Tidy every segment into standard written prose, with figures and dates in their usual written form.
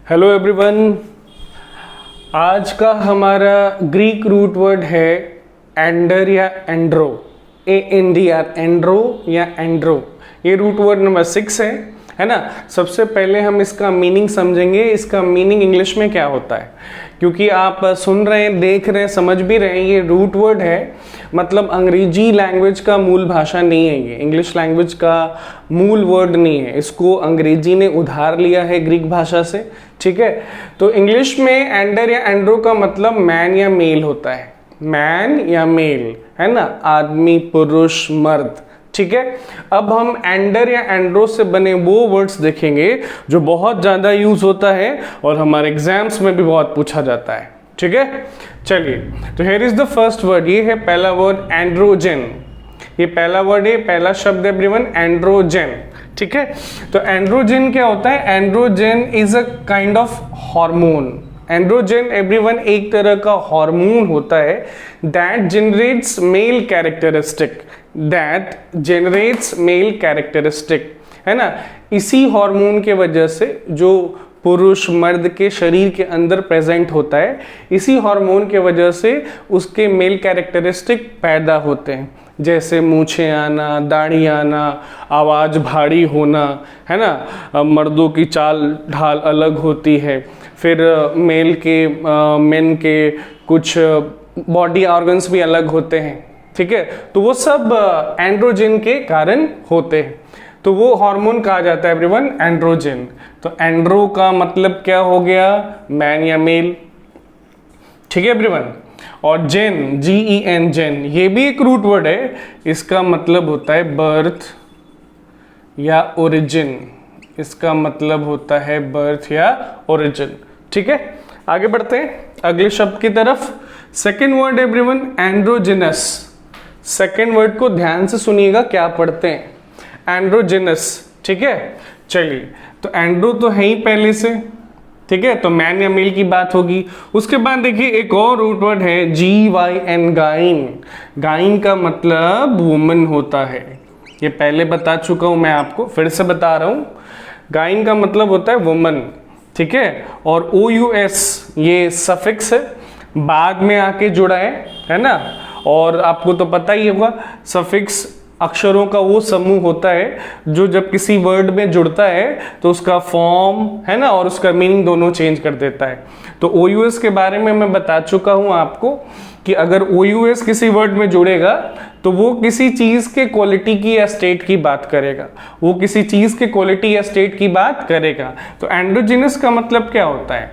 Hello everyone, आज का हमारा ग्रीक रूट वर्ड है एंडर या एंड्रो, ANDR, एंड्रो या एंड्रो। ये रूट वर्ड नंबर 6 है ना। सबसे पहले हम इसका मीनिंग समझेंगे, इसका मीनिंग इंग्लिश में क्या होता है, क्योंकि आप सुन रहे हैं, देख रहे हैं, समझ भी रहे हैं, ये रूट वर्ड है, मतलब अंग्रेजी लैंग्वेज का मूल भाषा नहीं है, ये इंग्लिश लैंग्वेज का मूल वर्ड नहीं है, इसको अंग्रेजी ने उधार लिया है ग्रीक भाषा से। ठीक है, तो इंग्लिश में एंडर या एंड्रो का मतलब मैन या मेल होता है, मैन या मेल, है ना, आदमी, पुरुष, मर्द। ठीक है, अब हम एंडर या एंड्रो से बने वो वर्ड्स देखेंगे जो बहुत ज़्यादा यूज होता है और हमारे एग्जाम्स में भी बहुत पूछा जाता है। ठीक है, चलिए, तो here is the first word. ये है पहला वर्ड एंड्रोजन। ये पहला वर्ड है, पहला शब्द है एवरीवन, एंड्रोजन। ठीक है, तो एंड्रोजन क्या होता है? Androgen is a kind of hormone. Androgen everyone एक तरह का हार्मोन होता है दैट जनरेट्स मेल कैरेक्टरिस्टिक, है ना। इसी हार्मोन के वजह से जो पुरुष मर्द के शरीर के अंदर प्रेजेंट होता है, इसी हार्मोन के वजह से उसके मेल कैरेक्टरिस्टिक पैदा होते हैं, जैसे मूछें आना, दाढ़ी आना, आवाज़ भारी होना, है ना। मर्दों की चाल ढाल अलग होती है, फिर मेन के कुछ बॉडी ऑर्गन्स भी अलग होते हैं। ठीक है, तो वो सब एंड्रोजन के कारण होते हैं, तो वो हार्मोन कहा जाता है एवरीवन एंड्रोजन। तो एंड्रो का मतलब क्या हो गया? मैन या मेल। ठीक है एवरीवन, और जेन, GEN, जेन, ये भी एक रूट वर्ड है, इसका मतलब होता है बर्थ या ओरिजिन। इसका मतलब होता है बर्थ या ओरिजिन। ठीक है, आगे बढ़ते हैं अगले शब्द की तरफ। Second word everyone androgynous. Second word को ध्यान से सुनिएगा, क्या पढ़ते हैं, एंड्रोजिनस। ठीक है, चलिए, तो एंड्रो तो है ही पहले से, ठीक है, तो मैन या मेल की बात होगी। उसके बाद देखिए एक और रूट वर्ड है GYN, गाइन। गाइन का मतलब वुमन होता है, ये पहले बता चुका हूं मैं आपको, फिर से बता रहा हूं। गाइन का मतलब होता है वुमन। ठीक है, और OUS ये सफिक्स है, बाद में आके जुड़ा है ना। और आपको तो पता ही होगा, सफिक्स अक्षरों का वो समूह होता है जो जब किसी वर्ड में जुड़ता है तो उसका फॉर्म, है ना, और उसका मीनिंग दोनों चेंज कर देता है। तो OUS के बारे में मैं बता चुका हूं आपको कि अगर OUS किसी वर्ड में जुड़ेगा तो वो किसी चीज के क्वालिटी की या स्टेट की बात करेगा, वो किसी चीज के क्वालिटी या स्टेट की बात करेगा। तो एंड्रोजिनस का मतलब क्या होता है?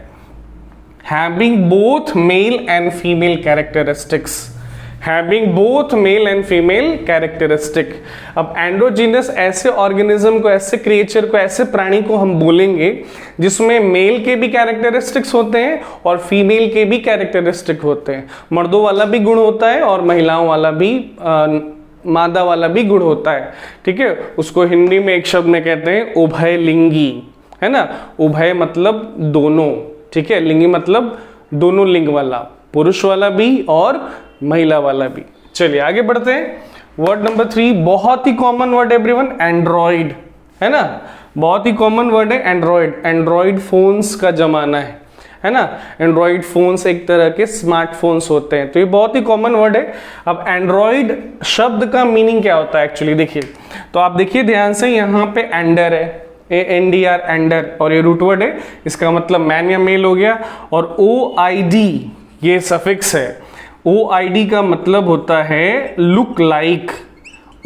Having both male and female characteristics, having both male and female characteristic. अब एंड्रोजिनस ऐसे ऑर्गेनिज्म को, ऐसे क्रिएचर को, ऐसे प्राणी को हम बोलेंगे जिसमें मेल के भी कैरेक्टरिस्टिक्स होते हैं और फीमेल के भी कैरेक्टरिस्टिक होते हैं। मर्दों वाला भी गुण होता है और महिलाओं वाला भी, मादा वाला भी गुण होता है। ठीक है, उसको हिंदी में एक शब्द में कहते हैं उभय लिंगी, है ना। उभय मतलब दोनों, ठीक है, लिंगी मतलब दोनों लिंग वाला, पुरुष वाला भी और महिला वाला भी। चलिए आगे बढ़ते हैं। वर्ड नंबर 3, बहुत ही कॉमन वर्ड एवरीवन, एंड्रॉइड, है ना। बहुत ही कॉमन वर्ड है एंड्रॉइड। एंड्रॉइड फोन्स का जमाना है ना। एंड्रॉइड फोन्स एक तरह के स्मार्टफोन्स होते हैं, तो ये बहुत ही कॉमन वर्ड है। अब एंड्रॉइड शब्द का मीनिंग क्या होता है एक्चुअली, देखिए, तो आप देखिए ध्यान से, यहाँ पे एंडर है, ANDR, एंडर, और ये रूट वर्ड है, इसका मतलब मैन या मेल हो गया। और OID ये सफिक्स है। OID का मतलब होता है लुक लाइक।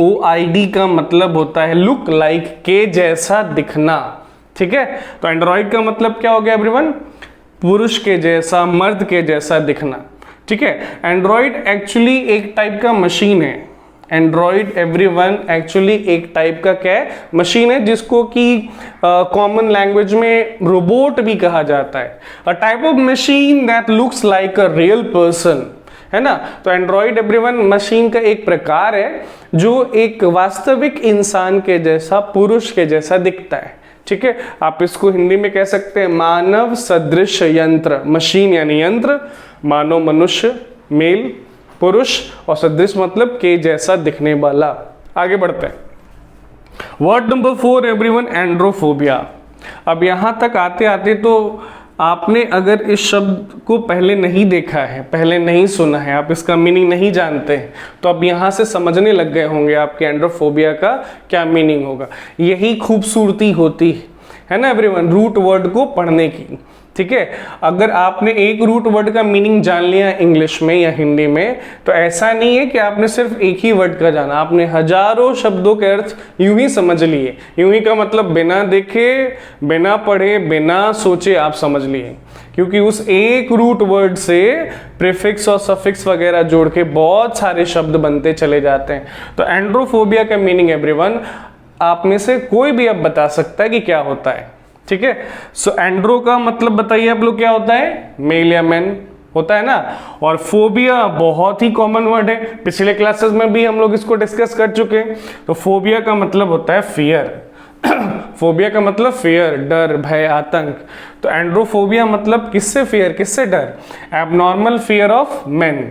OID का मतलब होता है लुक लाइक, के जैसा दिखना। ठीक है, तो एंड्रॉइड का मतलब क्या हो गया एवरीवन? पुरुष के जैसा, मर्द के जैसा दिखना। ठीक है, एंड्रॉइड एक्चुअली एक टाइप का मशीन है। एंड्रॉइड एवरीवन एक्चुअली एक टाइप का क्या है? मशीन है, जिसको कि कॉमन लैंग्वेज में रोबोट भी कहा जाता है। A type of machine that looks like a real person, है ना। तो एंड्रॉइड एवरीवन मशीन का एक प्रकार है जो एक वास्तविक इंसान के जैसा, पुरुष के जैसा दिखता है। ठीक है, आप इसको हिंदी में कह सकते हैं मानव सदृश यंत्र। मशीन यानी यंत्र, मानव मनुष्य, मेल पुरुष, और सदृश मतलब के जैसा दिखने वाला। आगे बढ़ते हैं। Word number 4 everyone, androphobia. अब यहां तक आते आते तो आपने अगर इस शब्द को पहले नहीं देखा है, पहले नहीं सुना है, आप इसका मीनिंग नहीं जानते हैं, तो अब यहाँ से समझने लग गए होंगे आपके एंड्रोफोबिया का क्या मीनिंग होगा। यही खूबसूरती होती है ना एवरीवन रूट वर्ड को पढ़ने की। ठीक है, अगर आपने एक रूट वर्ड का मीनिंग जान लिया इंग्लिश में या हिंदी में, तो ऐसा नहीं है कि आपने सिर्फ एक ही वर्ड का जाना, आपने हजारों शब्दों के अर्थ यूं ही समझ लिए। यूं ही का मतलब बिना देखे, बिना पढ़े, बिना सोचे आप समझ लिए, क्योंकि उस एक रूट वर्ड से प्रीफिक्स और सफिक्स वगैरह जोड़ के बहुत सारे शब्द बनते चले जाते हैं। तो एंड्रोफोबिया का मीनिंग एवरीवन आप में से कोई भी अब बता सकता है कि क्या होता है। ठीक है, सो एंड्रो का मतलब बताइए आप लोग क्या होता है, मेल या मैन होता है ना। और फोबिया बहुत ही कॉमन वर्ड है, पिछले क्लासेस में भी हम लोग इसको डिस्कस कर चुके हैं। तो फोबिया का मतलब होता है फियर। फोबिया का मतलब फियर, डर, भय, आतंक। तो एंड्रोफोबिया मतलब किससे फियर, किससे डर, एबनॉर्मल फियर ऑफ मेन,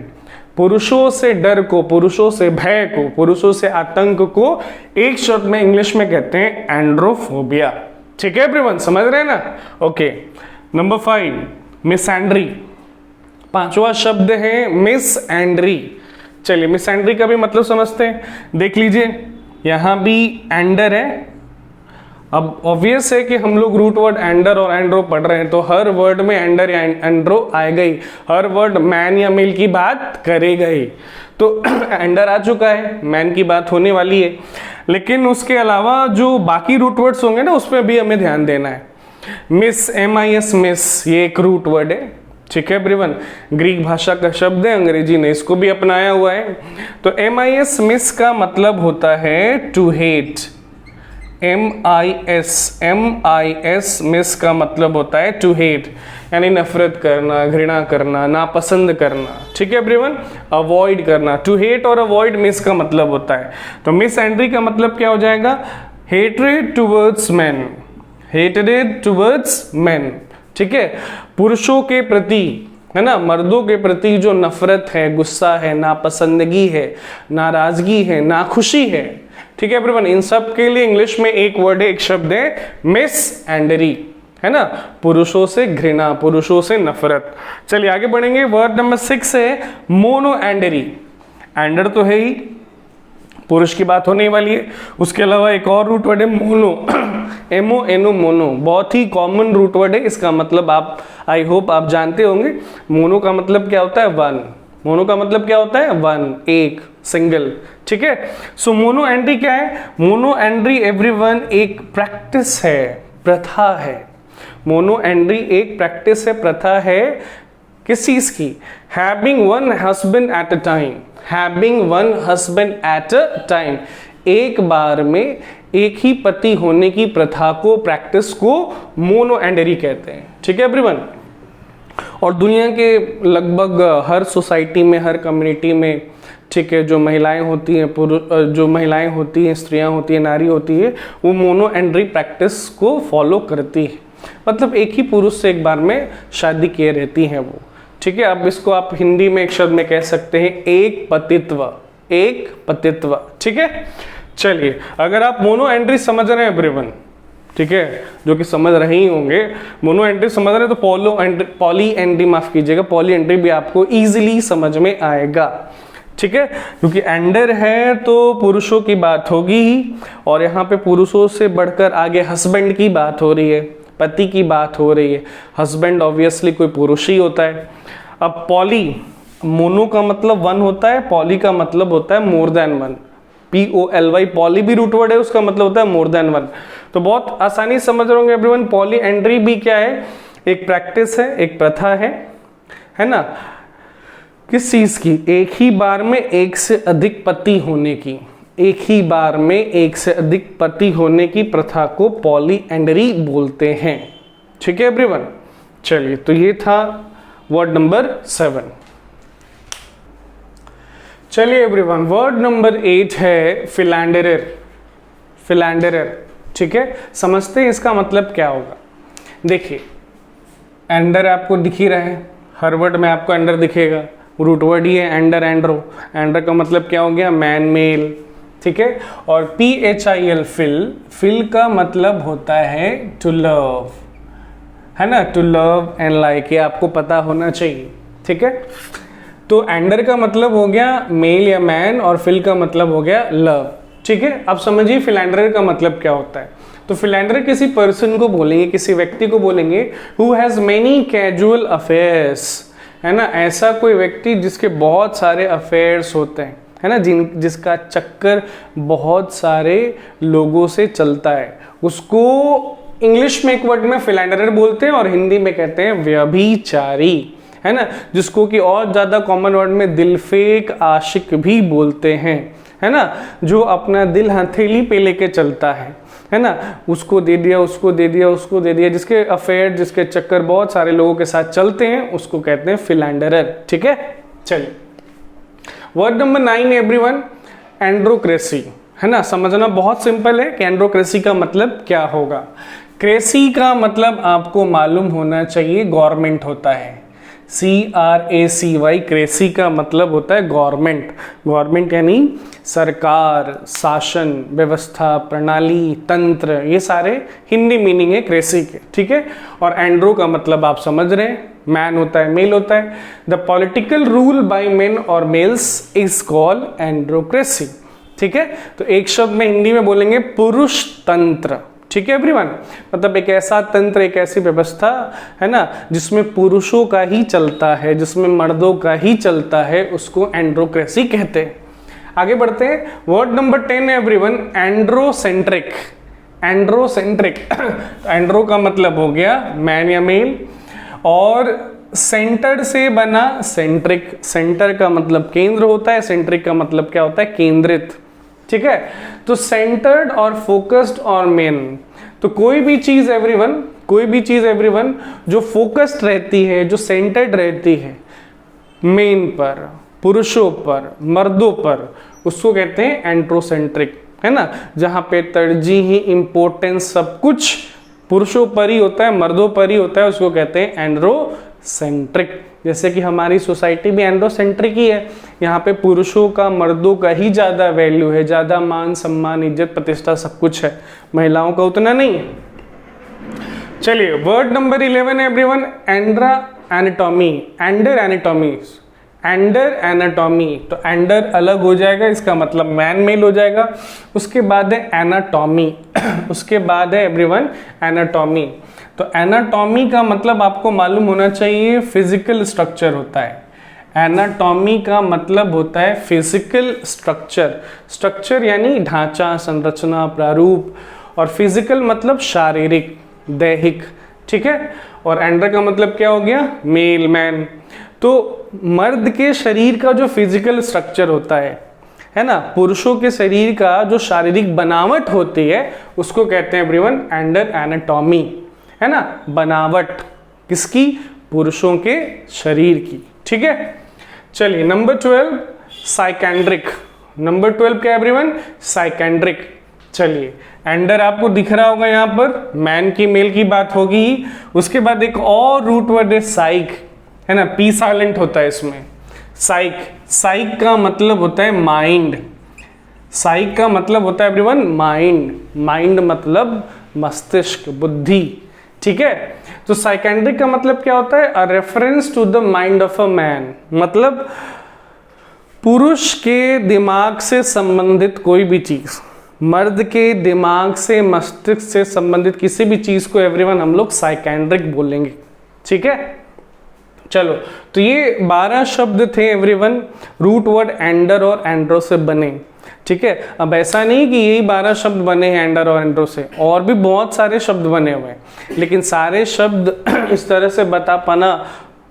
पुरुषों से डर को, पुरुषों से भय को, पुरुषों से आतंक को एक शब्द में इंग्लिश में कहते हैं एंड्रोफोबिया। ठीक है एवरीवन, समझ रहे हैं ना। Okay, number 5 मिसएंड्री। पांचवा शब्द है मिसएंड्री। चलिए मिसएंड्री का भी मतलब समझते हैं। देख लीजिए यहां भी एंडर है। अब ऑब्वियस है कि हम लोग रूट वर्ड एंडर और एंड्रो पढ़ रहे हैं, तो हर वर्ड में एंडर या एंड्रो आएगा ही, हर वर्ड मैन या मेल की बात करेगा ही। तो एंडर आ चुका है, मैन की बात होने वाली है, लेकिन उसके अलावा जो बाकी रूट वर्ड्स होंगे ना उसमें भी हमें ध्यान देना है। मिस, MIS, मिस, ये एक रूट वर्ड है। ठीक है एवरीवन, ग्रीक भाषा का शब्द है, अंग्रेजी ने इसको भी अपनाया हुआ है। तो MIS, मिस का मतलब होता है टू हेट। MIS, मिस का मतलब होता है टू हेट, यानी नफरत करना, घृणा करना, नापसंद करना। ठीक है एवरीवन, अवॉइड करना। टू हेट और अवॉइड मिस का मतलब होता है। तो मिसएंड्री का मतलब क्या हो जाएगा, hatred towards man, hated towards man. ठीक है, पुरुषों के प्रति, है ना, मर्दों के प्रति जो नफरत है, गुस्सा है, नापसंदगी है, नाराजगी है, नाखुशी है। ठीक है एवरीवन, इन सब के लिए इंग्लिश में एक वर्ड है, एक शब्द है मिसएंड्री, है ना, पुरुषों से घृणा, पुरुषों से नफरत। चलिए आगे बढ़ेंगे। वर्ड नंबर 6 है मोनोएंडरी। एंडर तो है ही, पुरुष की बात होने वाली है। उसके अलावा एक और रूट वर्ड है मोनो, MONO, मोनो, बहुत ही कॉमन रूट वर्ड है। इसका मतलब आप, आई होप आप जानते होंगे। मोनो का मतलब क्या होता है, वन। मोनो का मतलब क्या होता है, वन, एक, सिंगल। ठीक है, सो मोनो एंट्री क्या है, मोनो एंट्री एवरीवन एक प्रैक्टिस है, प्रथा है। मोनो एंट्री एक प्रैक्टिस है, प्रथा है, किस चीज की, having one husband at a time, having one husband at a time, एक बार में एक ही पति होने की प्रथा को, प्रैक्टिस को मोनो एंट्री कहते हैं। ठीक है एवरीवन, और दुनिया के लगभग हर सोसाइटी में, हर कम्युनिटी में, ठीक है, जो महिलाएं होती हैं, जो महिलाएं होती हैं, स्त्रियां होती हैं, नारी होती है, वो मोनो एंट्री प्रैक्टिस को फॉलो करती है। मतलब एक ही पुरुष से एक बार में शादी किए रहती हैं वो। ठीक है, अब इसको आप हिंदी में एक शब्द में कह सकते हैं एक पतित्व, एक पतित्व। ठीक है, चलिए अगर आप मोनो एंट्री समझ रहे हैं एवरीवन, ठीक है, जो कि समझ रहे ही होंगे, मोनो एंट्री समझ रहे हैं, तो पॉली एंट्री, माफ कीजिएगा, पॉली एंट्री भी आपको इजीली समझ में आएगा। ठीक है, क्योंकि एंडर है तो पुरुषों की बात होगी ही, और यहाँ पे पुरुषों से बढ़कर आगे हस्बैंड की बात हो रही है, पति की बात हो रही है। हस्बैंड ऑब्वियसली कोई पुरुष ही होता है। अब पॉली, मोनो का मतलब वन होता है, पॉली का मतलब होता है more than one, POLY, poly भी रूट वर्ड है, उसका मतलब होता है मोर देन वन। तो बहुत आसानी समझ रहे होंगे एवरीवन, पॉली एंट्री भी क्या है, एक प्रैक्टिस है, एक प्रथा है ना, किस चीज की, एक ही बार में एक से अधिक पति होने की, एक ही बार में एक से अधिक पति होने की प्रथा को पॉली एंट्री बोलते हैं। ठीक है एवरीवन, चलिए तो ये था वर्ड नंबर 7। चलिए एवरीवन, वर्ड नंबर 8 है फिलैंडरर। फिलैंडरर, ठीक है, समझते हैं इसका मतलब क्या होगा। देखिए एंडर आपको दिख ही रहा है, हर वर्ड में आपको एंडर दिखेगा, रूट वर्ड ही है एंडर, एंड्रो। एंडर का मतलब क्या हो गया, मैन, मेल। ठीक है, और PHIL, फिल, फिल का मतलब होता है टू लव, है ना, टू लव एंड लाइक, ये आपको पता होना चाहिए, ठीक है। तो एंडर का मतलब हो गया मेल या मैन, और फिल का मतलब हो गया लव, ठीक है। अब समझिए फिलैंडरर का मतलब क्या होता है। तो फिलैंडरर किसी पर्सन को बोलेंगे, किसी व्यक्ति को बोलेंगे who has many casual affairs, है ना, ऐसा कोई व्यक्ति जिसके बहुत सारे अफेयर्स होते हैं, है ना, जिसका चक्कर बहुत सारे लोगों से चलता है, उसको इंग्लिश में एक वर्ड में फिलैंडरर बोलते हैं और हिंदी में कहते हैं व्यभिचारी, है ना, जिसको कि और ज्यादा कॉमन वर्ड में दिलफेक आशिक भी बोलते हैं, है ना, जो अपना दिल हथेली पे लेके चलता है ना, उसको दे दिया, उसको दे दिया, उसको दे दिया, जिसके अफेयर, जिसके चक्कर बहुत सारे लोगों के साथ चलते हैं, उसको कहते हैं फिलैंडरर, ठीक है। चलिए वर्ड नंबर 9 एवरीवन, एंड्रोक्रेसी, है ना। समझना बहुत सिंपल है कि एंड्रोक्रेसी का मतलब क्या होगा। क्रेसी का मतलब आपको मालूम होना चाहिए गवर्नमेंट होता है, CRACY, क्रेसी का मतलब होता है गवर्नमेंट। गवर्नमेंट यानी सरकार, शासन, व्यवस्था, प्रणाली, तंत्र, ये सारे हिंदी मीनिंग है क्रेसी के, ठीक है। और एंड्रो का मतलब आप समझ रहे हैं, मैन होता है, मेल होता है। The political rule by main और मेल्स इज कॉल्ड एंड्रोक्रेसी, ठीक है। तो एक शब्द में हिंदी में बोलेंगे पुरुष तंत्र, ठीक है एवरीवन। मतलब एक ऐसा तंत्र, एक ऐसी व्यवस्था, है ना, जिसमें पुरुषों का ही चलता है, जिसमें मर्दों का ही चलता है, उसको एंड्रोक्रेसी कहते हैं। आगे बढ़ते हैं, वर्ड नंबर 10 एवरीवन, एंड्रोसेंट्रिक। एंड्रोसेंट्रिक एंड्रो का मतलब हो गया मैन या मेल, और सेंटर से बना सेंट्रिक। सेंटर का मतलब केंद्र होता है, सेंट्रिक का मतलब क्या होता है, केंद्रित, ठीक है। तो सेंटर्ड और फोकस्ड और मेन, तो कोई भी चीज एवरीवन, कोई भी चीज एवरीवन जो फोकस्ड रहती है, जो सेंटर्ड रहती है मेन पर, पुरुषों पर, मर्दों पर, उसको कहते हैं एंड्रोसेंट्रिक, है ना। जहां पे तरजीह, इंपॉर्टेंस सब कुछ पुरुषों पर ही होता है, मर्दों पर ही होता है, उसको कहते हैं एंड्रोसेंट्रिक। जैसे कि हमारी सोसाइटी भी एंड्रोसेंट्रिक ही है, यहाँ पे पुरुषों का, मर्दों का ही ज्यादा वैल्यू है, ज्यादा मान सम्मान, इज्जत, प्रतिष्ठा सब कुछ है, महिलाओं का उतना नहीं है। चलिए word number 11 everyone, andra anatomy, ander anatomy, ander anatomy. तो एंडर अलग हो जाएगा, इसका मतलब मैन मेल हो जाएगा। उसके बाद है एनाटॉमी उसके बाद है एवरीवन एनाटॉमी। तो एनाटॉमी का मतलब आपको मालूम होना चाहिए फिजिकल स्ट्रक्चर होता है। एनाटॉमी का मतलब होता है फिजिकल स्ट्रक्चर। स्ट्रक्चर यानी ढांचा, संरचना, प्रारूप, और फिजिकल मतलब शारीरिक, दैहिक, ठीक है। और एंडर का मतलब क्या हो गया, मेल, मैन। तो मर्द के शरीर का जो फिजिकल स्ट्रक्चर होता है ना, पुरुषों के शरीर का जो शारीरिक बनावट होती है, उसको कहते हैं एवरीवन एंडर एनाटॉमी, है ना। बनावट किसकी, पुरुषों के शरीर की, ठीक है। चलिए नंबर 12 साइकेंड्रिक। नंबर 12 क्या एवरीवन, साइकेंड्रिक। चलिए एंडर आपको दिख रहा होगा, यहाँ पर मैन की, मेल की बात होगी। उसके बाद एक और रूट वर्ड है साइक, है ना, पी साइलेंट होता है इसमें, साइक। साइक का मतलब होता है माइंड। साइक का मतलब होता है एवरीवन माइंड। माइंड मतलब मस्तिष्क, बुद्धि, ठीक है। तो साइकेंड्रिक का मतलब क्या होता है, a reference to the mind of a man, मतलब पुरुष के दिमाग से संबंधित कोई भी चीज, मर्द के दिमाग से, मस्तिष्क से संबंधित किसी भी चीज को एवरीवन हम लोग साइकेंड्रिक बोलेंगे, ठीक है। चलो तो ये 12 शब्द थे एवरीवन, रूट वर्ड एंडर और एंड्रो से बने, ठीक है। अब ऐसा नहीं कि यही 12 शब्द बने हैं एंडर और एंड्रो से, और भी बहुत सारे शब्द बने हुए हैं, लेकिन सारे शब्द इस तरह से बता पाना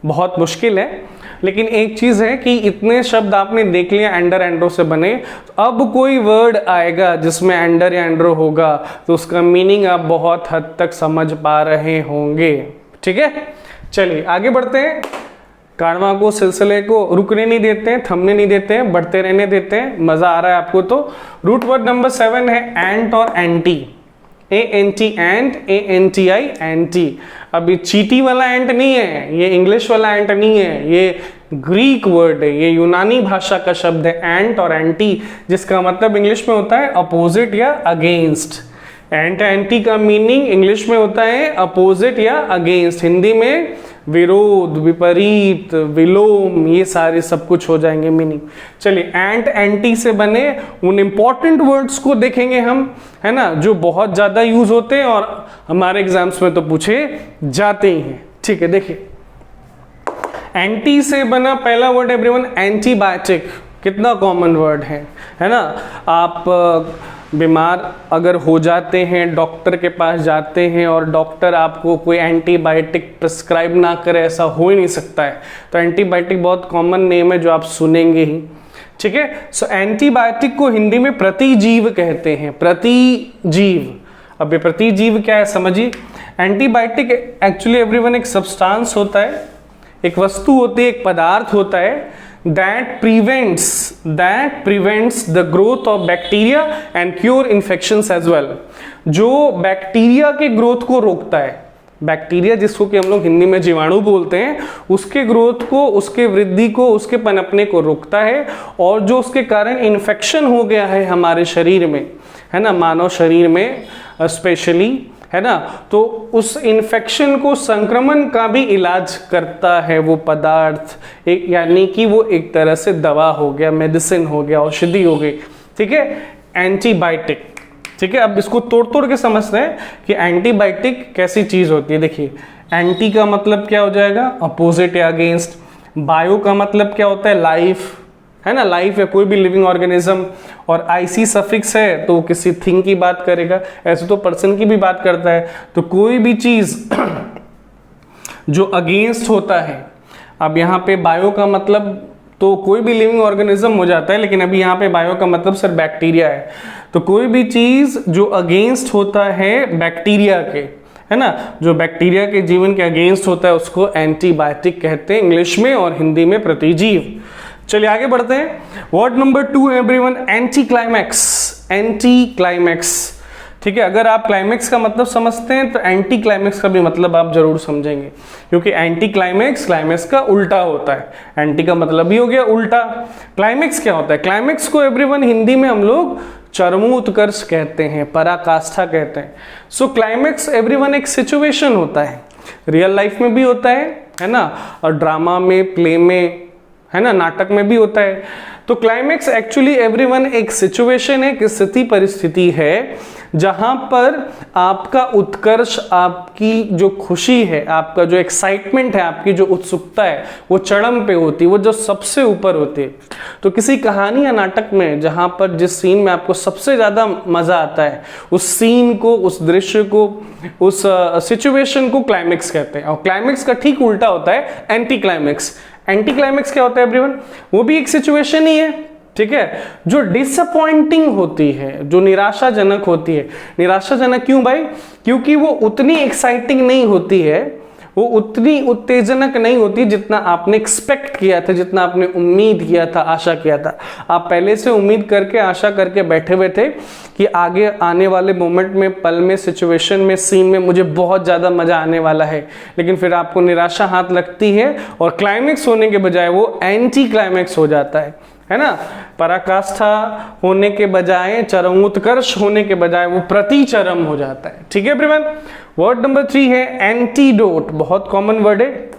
बहुत मुश्किल है। लेकिन एक चीज है कि इतने शब्द आपने देख लिया एंडर एंड्रो से बने, तो अब कोई वर्ड आएगा जिसमें एंडर या एंड्रो होगा, तो उसका मीनिंग आप बहुत हद तक समझ पा रहे होंगे, ठीक है। चलिए आगे बढ़ते हैं, कारवां को, सिलसिले को रुकने नहीं देते हैं, थमने नहीं देते हैं, बढ़ते रहने देते हैं। मजा आ रहा है आपको तो। रूट वर्ड नंबर 7 है एंट और एंटी। ANT एंट, ANTI एंटी। अब ये चीटी वाला एंट नहीं है, ये इंग्लिश वाला एंट नहीं है, ये ग्रीक वर्ड है, ये यूनानी भाषा का शब्द है एंट और एंटी, जिसका मतलब इंग्लिश में होता है अपोजिट या अगेंस्ट, एंट एंटी का मीनिंग इंग्लिश में होता है अपोजिट या अगेंस्ट, हिंदी में विरोध, विपरीत, विलोम, ये सारे सब कुछ हो जाएंगे मीनिंग। चलिए एंट एंटी से बने उन इंपॉर्टेंट वर्ड्स को देखेंगे हम, है ना, जो बहुत ज्यादा यूज होते हैं और हमारे एग्जाम्स में तो पूछे जाते ही हैं। ठीक है, देखिए एंटी से बना पहला वर्ड एवरीवन एंटीबायोटिक, कितना कॉमन वर्ड है ना। आप बीमार अगर हो जाते हैं, डॉक्टर के पास जाते हैं और डॉक्टर आपको कोई एंटीबायोटिक प्रिस्क्राइब ना करे, ऐसा हो ही नहीं सकता है। तो एंटीबायोटिक बहुत कॉमन नेम है जो आप सुनेंगे ही। ठीक है, सो एंटीबायोटिक को हिंदी में प्रतिजीव कहते हैं, प्रतिजीव। अब ये प्रतिजीव क्या है समझिए। एंटीबायोटिक एक्चुअली एवरीवन एक सब्सटेंस होता है, एक वस्तु होती है, एक पदार्थ होता है that prevents the growth of bacteria and cure infections as well, जो बैक्टीरिया के ग्रोथ को रोकता है। बैक्टीरिया जिसको कि हम लोग हिंदी में जीवाणु बोलते हैं, उसके ग्रोथ को, उसके वृद्धि को, उसके पनपने को रोकता है, और जो उसके कारण इन्फेक्शन हो गया है हमारे शरीर में, है ना, मानव शरीर में स्पेशली, है ना, तो उस इन्फेक्शन को, संक्रमण का भी इलाज करता है वो पदार्थ, एक यानी कि वो एक तरह से दवा हो गया, मेडिसिन हो गया, औषधि हो गई। ठीक है, एंटीबायोटिक। ठीक है, अब इसको तोड़ तोड़ के समझते हैं कि एंटीबायोटिक कैसी चीज होती है। देखिए एंटी का मतलब क्या हो जाएगा, अपोजिट या अगेंस्ट। बायो का मतलब क्या होता है, लाइफ, है ना, लाइफ है कोई भी लिविंग ऑर्गेनिज्म, और आईसी सफिक्स है तो किसी थिंग की बात करेगा, ऐसे तो पर्सन की भी बात करता है। तो कोई भी चीज जो अगेंस्ट होता है, अब यहाँ पे बायो का मतलब तो कोई भी लिविंग ऑर्गेनिज्म हो जाता है, लेकिन अभी यहाँ पे बायो का मतलब सिर्फ बैक्टीरिया है। तो कोई भी चीज जो अगेंस्ट होता है बैक्टीरिया के, है ना, जो बैक्टीरिया के जीवन के अगेंस्ट होता है, उसको एंटीबायोटिक कहते हैं इंग्लिश में, और हिंदी में प्रतिजीव। चलिए आगे बढ़ते हैं। Word number 2 everyone, anti climax. Anti climax, ठीक है, अगर आप क्लाइमैक्स का मतलब समझते हैं तो एंटी क्लाइमैक्स का भी मतलब आप जरूर समझेंगे, क्योंकि एंटी क्लाइमैक्स क्लाइमैक्स का उल्टा होता है। एंटी का मतलब ही हो गया उल्टा। क्लाइमैक्स क्या होता है, क्लाइमैक्स को एवरीवन हिंदी में हम लोग चरमोत्कर्ष कहते हैं, पराकाष्ठा कहते हैं। सो क्लाइमैक्स एवरीवन एक सिचुएशन होता है, रियल लाइफ में भी होता है ना, और ड्रामा में, प्ले में, है ना, नाटक में भी होता है। तो क्लाइमैक्स एक्चुअली एवरीवन एक सिचुएशन है, एक स्थिति परिस्थिति है, जहां पर आपका उत्कर्ष, आपकी जो खुशी है, आपका जो एक्साइटमेंट है, आपकी जो उत्सुकता है, वो चरम पे होती है, वो जो सबसे ऊपर होती है। तो किसी कहानी या नाटक में जहां पर जिस सीन में आपको सबसे ज्यादा मजा आता है, उस सीन को, उस दृश्य को, उस सिचुएशन को क्लाइमैक्स कहते हैं। और क्लाइमैक्स का ठीक उल्टा होता है एंटी क्लाइमैक्स। एंटी क्लाइमैक्स क्या होता है एवरीवन, वो भी एक सिचुएशन ही है, ठीक है, जो डिसअपॉइंटिंग होती है, जो निराशाजनक होती है। निराशाजनक क्यों भाई, क्योंकि वो उतनी एक्साइटिंग नहीं होती है, वो उतनी उत्तेजनक नहीं होती जितना आपने एक्सपेक्ट किया था, जितना आपने उम्मीद किया था, आशा किया था। आप पहले से उम्मीद करके, आशा करके बैठे हुए थे कि आगे आने वाले मोमेंट में, पल में, सिचुएशन में, सीन में मुझे बहुत ज्यादा मजा आने वाला है, लेकिन फिर आपको निराशा हाथ लगती है और क्लाइमैक्स होने के बजाय वो एंटी क्लाइमैक्स हो जाता है ना। पराकाष्ठा होने के बजाय, चरमोत्कर्ष होने के बजाय वो प्रतिचरम हो जाता है। ठीक है एवरीवन। वर्ड नंबर 3 है एंटीडोट, बहुत कॉमन वर्ड है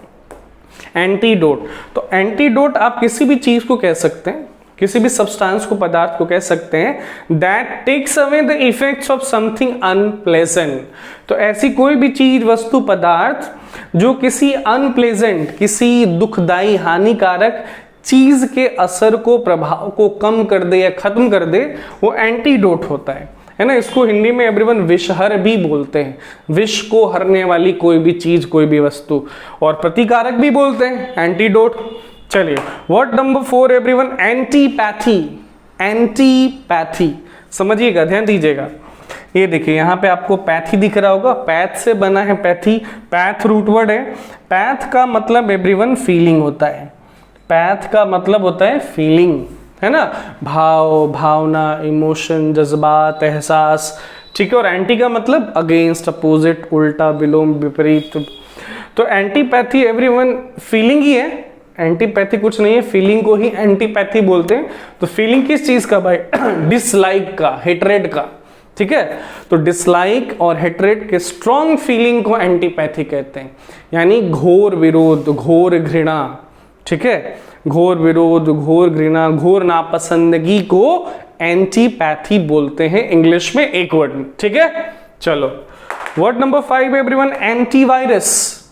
एंटीडोट। तो एंटीडोट आप किसी भी चीज को कह सकते हैं, किसी भी सब्सटेंस को, पदार्थ को कह सकते हैं that takes away the effects of something unpleasant. तो ऐसी कोई भी चीज, वस्तु, पदार्थ जो किसी अनप्लेजेंट, किसी दुखदाई, हानिकारक चीज के असर को, प्रभाव को कम कर दे या खत्म कर दे, वो एंटीडोट होता है ना। इसको हिंदी में एवरीवन विषहर भी बोलते हैं, विष को हरने वाली कोई भी चीज, कोई भी वस्तु, और प्रतिकारक भी बोलते हैं एंटीडोट। चलिए word number 4 everyone, antipathy. Antipathy समझिएगा, ध्यान दीजिएगा। ये देखिए यहाँ पे आपको पैथी दिख रहा होगा, पैथ से बना है पैथी, पैथ रूट वर्ड है। पैथ का मतलब एवरीवन फीलिंग होता है, पैथ का मतलब होता है फीलिंग, है ना, भाव, भावना, इमोशन, जज्बात, एहसास। ठीक है, और एंटी का मतलब अगेंस्ट, अपोजिट, उल्टा, विलोम, विपरीत। तो एंटीपैथी एवरीवन फीलिंग ही है, एंटीपैथी कुछ नहीं है, फीलिंग को ही एंटीपैथी बोलते हैं। तो फीलिंग किस चीज का भाई, डिसलाइक का, हेट्रेड का, ठीक है। तो डिसलाइक और हेट्रेड के स्ट्रॉन्ग फीलिंग को एंटीपैथी कहते हैं, यानी घोर विरोध, घोर घृणा, ठीक है, घोर विरोध, घोर घृणा, घोर नापसंदगी को एंटीपैथी बोलते हैं इंग्लिश में एक वर्ड में, ठीक है। चलो word number 5 everyone, antivirus.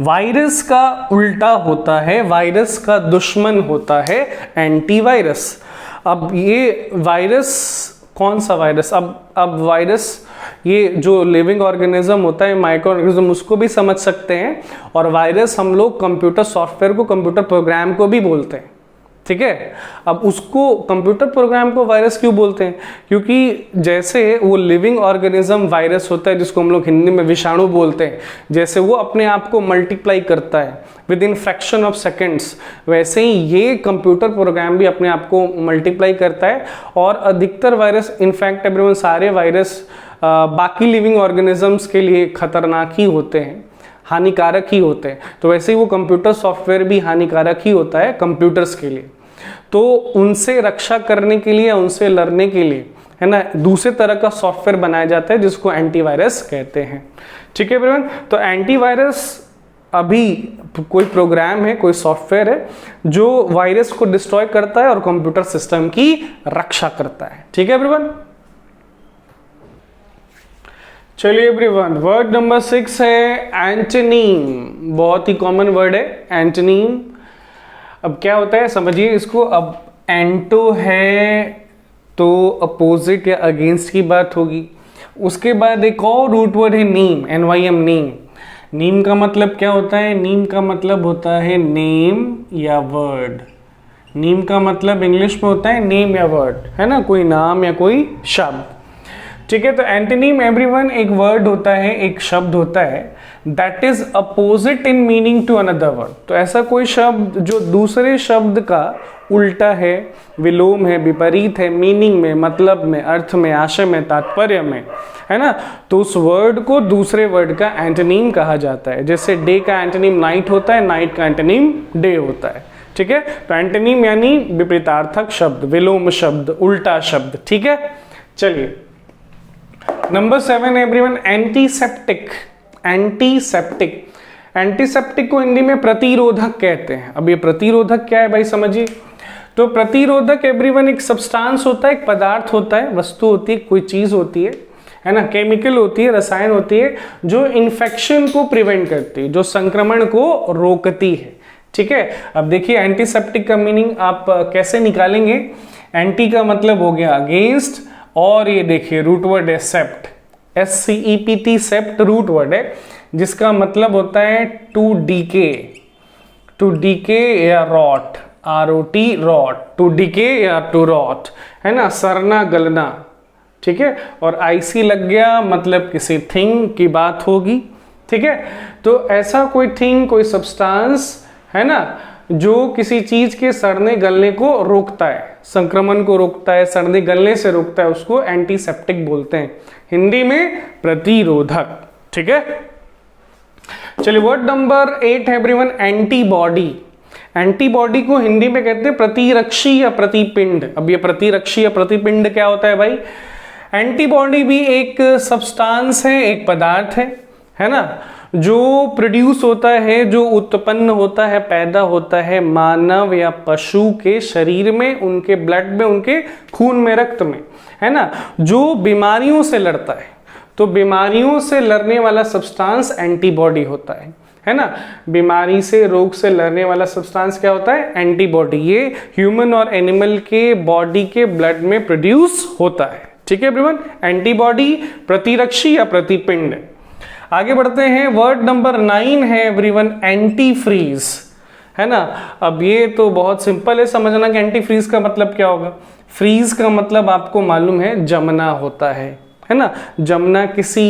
Virus का उल्टा होता है, वायरस का दुश्मन होता है एंटीवायरस। अब ये वायरस कौन सा वायरस, अब वायरस ये जो लिविंग ऑर्गेनिज्म होता है, माइक्रो ऑर्गेनिज्म, उसको भी समझ सकते हैं, और वायरस हम लोग कंप्यूटर सॉफ्टवेयर को, कंप्यूटर प्रोग्राम को भी बोलते हैं, ठीक है। अब उसको, कंप्यूटर प्रोग्राम को वायरस क्यों बोलते हैं, क्योंकि जैसे वो लिविंग ऑर्गेनिज्म वायरस होता है जिसको हम लोग हिंदी में विषाणु बोलते हैं, जैसे वो अपने आप को मल्टीप्लाई करता है with in fraction of seconds, वैसे ही ये कंप्यूटर प्रोग्राम भी अपने आप को मल्टीप्लाई करता है। और अधिकतर वायरस, इनफैक्ट एवरीवन सारे वायरस बाकी लिविंग ऑर्गेनिजम्स के लिए खतरनाक ही होते हैं, हानिकारक ही होते हैं। तो वैसे ही वो कंप्यूटर सॉफ्टवेयर भी हानिकारक ही होता है कंप्यूटर्स के लिए। तो उनसे रक्षा करने के लिए, उनसे लड़ने के लिए, है ना, दूसरे तरह का सॉफ्टवेयर बनाया जाता है जिसको एंटीवायरस कहते हैं, ठीक है एवरीवन। तो एंटीवायरस अभी कोई प्रोग्राम है, कोई सॉफ्टवेयर है जो वायरस को डिस्ट्रॉय करता है और कंप्यूटर सिस्टम की रक्षा करता है, ठीक है एवरीवन। चलिए एवरीवन, वर्ड नंबर 6 है एंटोनीम। बहुत ही कॉमन वर्ड है एंटोनीम। अब क्या होता है समझिए इसको। अब एंटो है तो अपोजिट या अगेंस्ट की बात होगी। उसके बाद एक और रूट वर्ड है नीम, NYM, नीम। नीम का मतलब क्या होता है, नीम का मतलब होता है नेम या वर्ड। नीम का मतलब इंग्लिश में होता है नेम या वर्ड, है ना, कोई नाम या कोई शब्द, ठीक है। तो एंटोनीम एवरीवन एक वर्ड होता है, एक शब्द होता है that is opposite in meaning to another word. तो ऐसा कोई शब्द जो दूसरे शब्द का उल्टा है, विलोम है, विपरीत है, मीनिंग में, मतलब में, अर्थ में, आशय में, तात्पर्य में, है ना, तो उस वर्ड को दूसरे वर्ड का एंटोनीम कहा जाता है। जैसे डे का एंटोनीम नाइट होता है, नाइट का एंटोनीम डे होता है, ठीक है। तो एंटोनीम यानी विपरीतार्थक शब्द, विलोम शब्द, उल्टा शब्द, ठीक है। चलिए number 7 everyone, antiseptic. Antiseptic, antiseptic को हिंदी में प्रतिरोधक कहते हैं। अब ये प्रतिरोधक क्या है भाई समझिए। तो प्रतिरोधक एवरीवन एक सब्सटेंस होता है, एक पदार्थ होता है, वस्तु होती है, कोई चीज होती है ना, केमिकल होती है, रसायन होती है, जो इन्फेक्शन को प्रिवेंट करती है, जो संक्रमण को रोकती है, ठीक है। अब देखिए एंटीसेप्टिक का मीनिंग आप कैसे निकालेंगे। एंटी का मतलब हो गया अगेंस्ट, और ये देखिए रूट वर्ड है sept, SCEPT, sept root word है जिसका मतलब होता है टू डीके, टू डीके या rot, ROT, rot, to decay या टू रॉट, है ना, सड़ना गलना, ठीक है। और IC लग गया मतलब किसी थिंग की बात होगी, ठीक है। तो ऐसा कोई थिंग, कोई सब्सटेंस, है ना, जो किसी चीज के सड़ने गलने को रोकता है, संक्रमण को रोकता है, सड़ने गलने से रोकता है, उसको एंटीसेप्टिक बोलते हैं, हिंदी में प्रतिरोधक, ठीक है। चलिए वर्ड नंबर 8 है एवरीवन, एंटीबॉडी। एंटीबॉडी को हिंदी में कहते हैं प्रतिरक्षी या प्रतिपिंड। अब ये प्रतिरक्षी या प्रतिपिंड क्या होता है भाई। एंटीबॉडी भी एक सब्सटेंस है, एक पदार्थ है ना, जो प्रोड्यूस होता है, जो उत्पन्न होता है, पैदा होता है मानव या पशु के शरीर में, उनके ब्लड में, उनके खून में, रक्त में, है ना, जो बीमारियों से लड़ता है। तो बीमारियों से लड़ने वाला सब्सटेंस एंटीबॉडी होता है ना। बीमारी से, रोग से लड़ने वाला सब्सटेंस क्या होता है, एंटीबॉडी। ये ह्यूमन और एनिमल के बॉडी के ब्लड में प्रोड्यूस होता है, ठीक है एवरीवन। एंटीबॉडी प्रतिरक्षी या प्रतिपिंड। आगे बढ़ते हैं, वर्ड नंबर 9 है एवरीवन, एंटी फ्रीज, है ना। अब ये तो बहुत सिंपल है समझना कि एंटी फ्रीज का मतलब क्या होगा। फ्रीज का मतलब आपको मालूम है जमना होता है ना, जमना किसी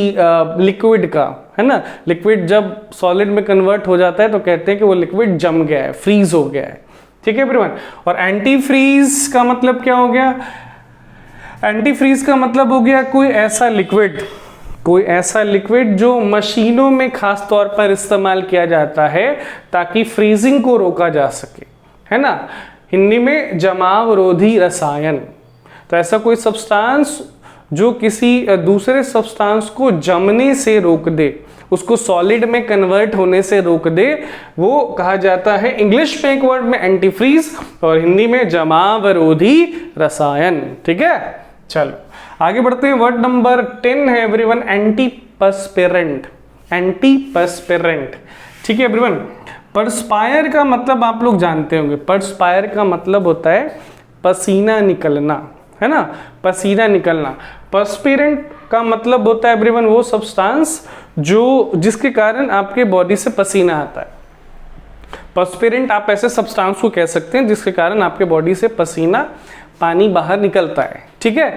लिक्विड का, है ना। लिक्विड जब सॉलिड में कन्वर्ट हो जाता है तो कहते हैं कि वो लिक्विड जम गया है, फ्रीज हो गया है, ठीक है एवरीवन। और एंटी फ्रीज का मतलब क्या हो गया। एंटी फ्रीज का मतलब हो गया कोई ऐसा लिक्विड, कोई ऐसा लिक्विड जो मशीनों में खास तौर पर इस्तेमाल किया जाता है ताकि फ्रीजिंग को रोका जा सके, है ना, हिंदी में जमाव रोधी रसायन। तो ऐसा कोई सब्सटेंस जो किसी दूसरे सब्सटेंस को जमने से रोक दे, उसको सॉलिड में कन्वर्ट होने से रोक दे, वो कहा जाता है इंग्लिश में एक वर्ड में एंटीफ्रीज और हिंदी में जमावरोधी रसायन। ठीक है, चलो आगे बढ़ते हैं। वर्ड नंबर 10 है एवरीवन, एंटीपर्स्पिरेंट। एंटीपर्स्पिरेंट, ठीक है एवरीवन। पर्स्पायर का मतलब आप लोग जानते होंगे, पर्स्पायर का मतलब होता है पसीना निकलना, है ना, पसीना निकलना। पर्स्पिरेंट का मतलब होता है एवरीवन वो सब्सटेंस जो जिसके कारण आपके बॉडी से पसीना आता है। पर्स्पिरेंट आप ऐसे सब्सटेंस को कह सकते हैं जिसके कारण आपके बॉडी से पसीना, पानी बाहर निकलता है। ठीक है,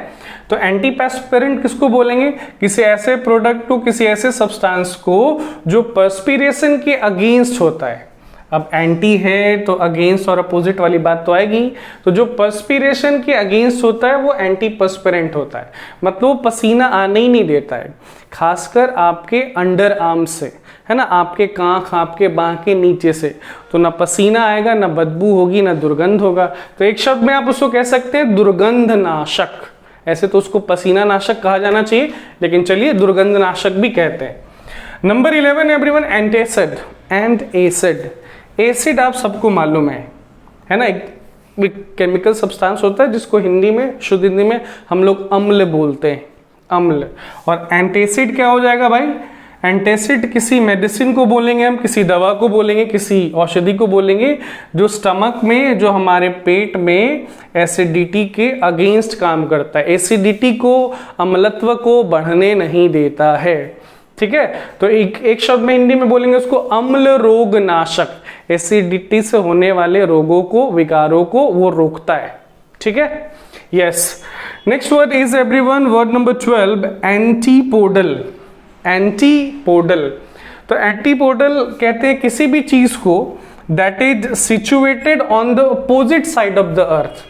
तो एंटीपर्स्पिरेंट किसको बोलेंगे? किसी ऐसे प्रोडक्ट को, किसी ऐसे सब्सटेंस को जो पर्स्पिरेशन के अगेंस्ट होता है। अब एंटी है तो अगेंस्ट और अपोजिट वाली बात तो आएगी, तो जो पर्स्पिरेशन के अगेंस्ट होता है वो एंटीपर्स्पिरेंट होता है, मतलब वो पसीना आने ही नहीं देता है, खासकर आपके अंडर आर्म से, है ना, आपके कांख, आपके बाह के नीचे से, तो ना पसीना आएगा, ना बदबू होगी, ना दुर्गंध होगा। तो एक शब्द में आप उसको कह सकते हैं दुर्गंध नाशक। ऐसे तो उसको पसीना नाशक कहा जाना चाहिए, लेकिन चलिए दुर्गंध नाशक भी कहते हैं। Number 11 everyone, antacid. And acid, acid आप सबको मालूम है ना, एक केमिकल सब्सटेंस होता है जिसको हिंदी में, शुद्ध हिंदी में हम लोग अम्ल बोलते हैं, अम्ल। और एंटासिड क्या हो जाएगा भाई? एंटासिड किसी मेडिसिन को बोलेंगे हम, किसी दवा को बोलेंगे, किसी औषधि को बोलेंगे जो स्टमक में, जो हमारे पेट में एसिडिटी के अगेंस्ट काम करता है, एसिडिटी को, अम्लत्व को बढ़ने नहीं देता है। ठीक है, तो एक शब्द में हिंदी में बोलेंगे उसको अम्ल रोग नाशक। एसिडिटी से होने वाले रोगों को, विकारों को वो रोकता है। ठीक है, yes. Next word is everyone word number 12, antipodal. Antipodal, तो एंटीपोडल कहते हैं किसी भी चीज को that is situated on the opposite side of the earth,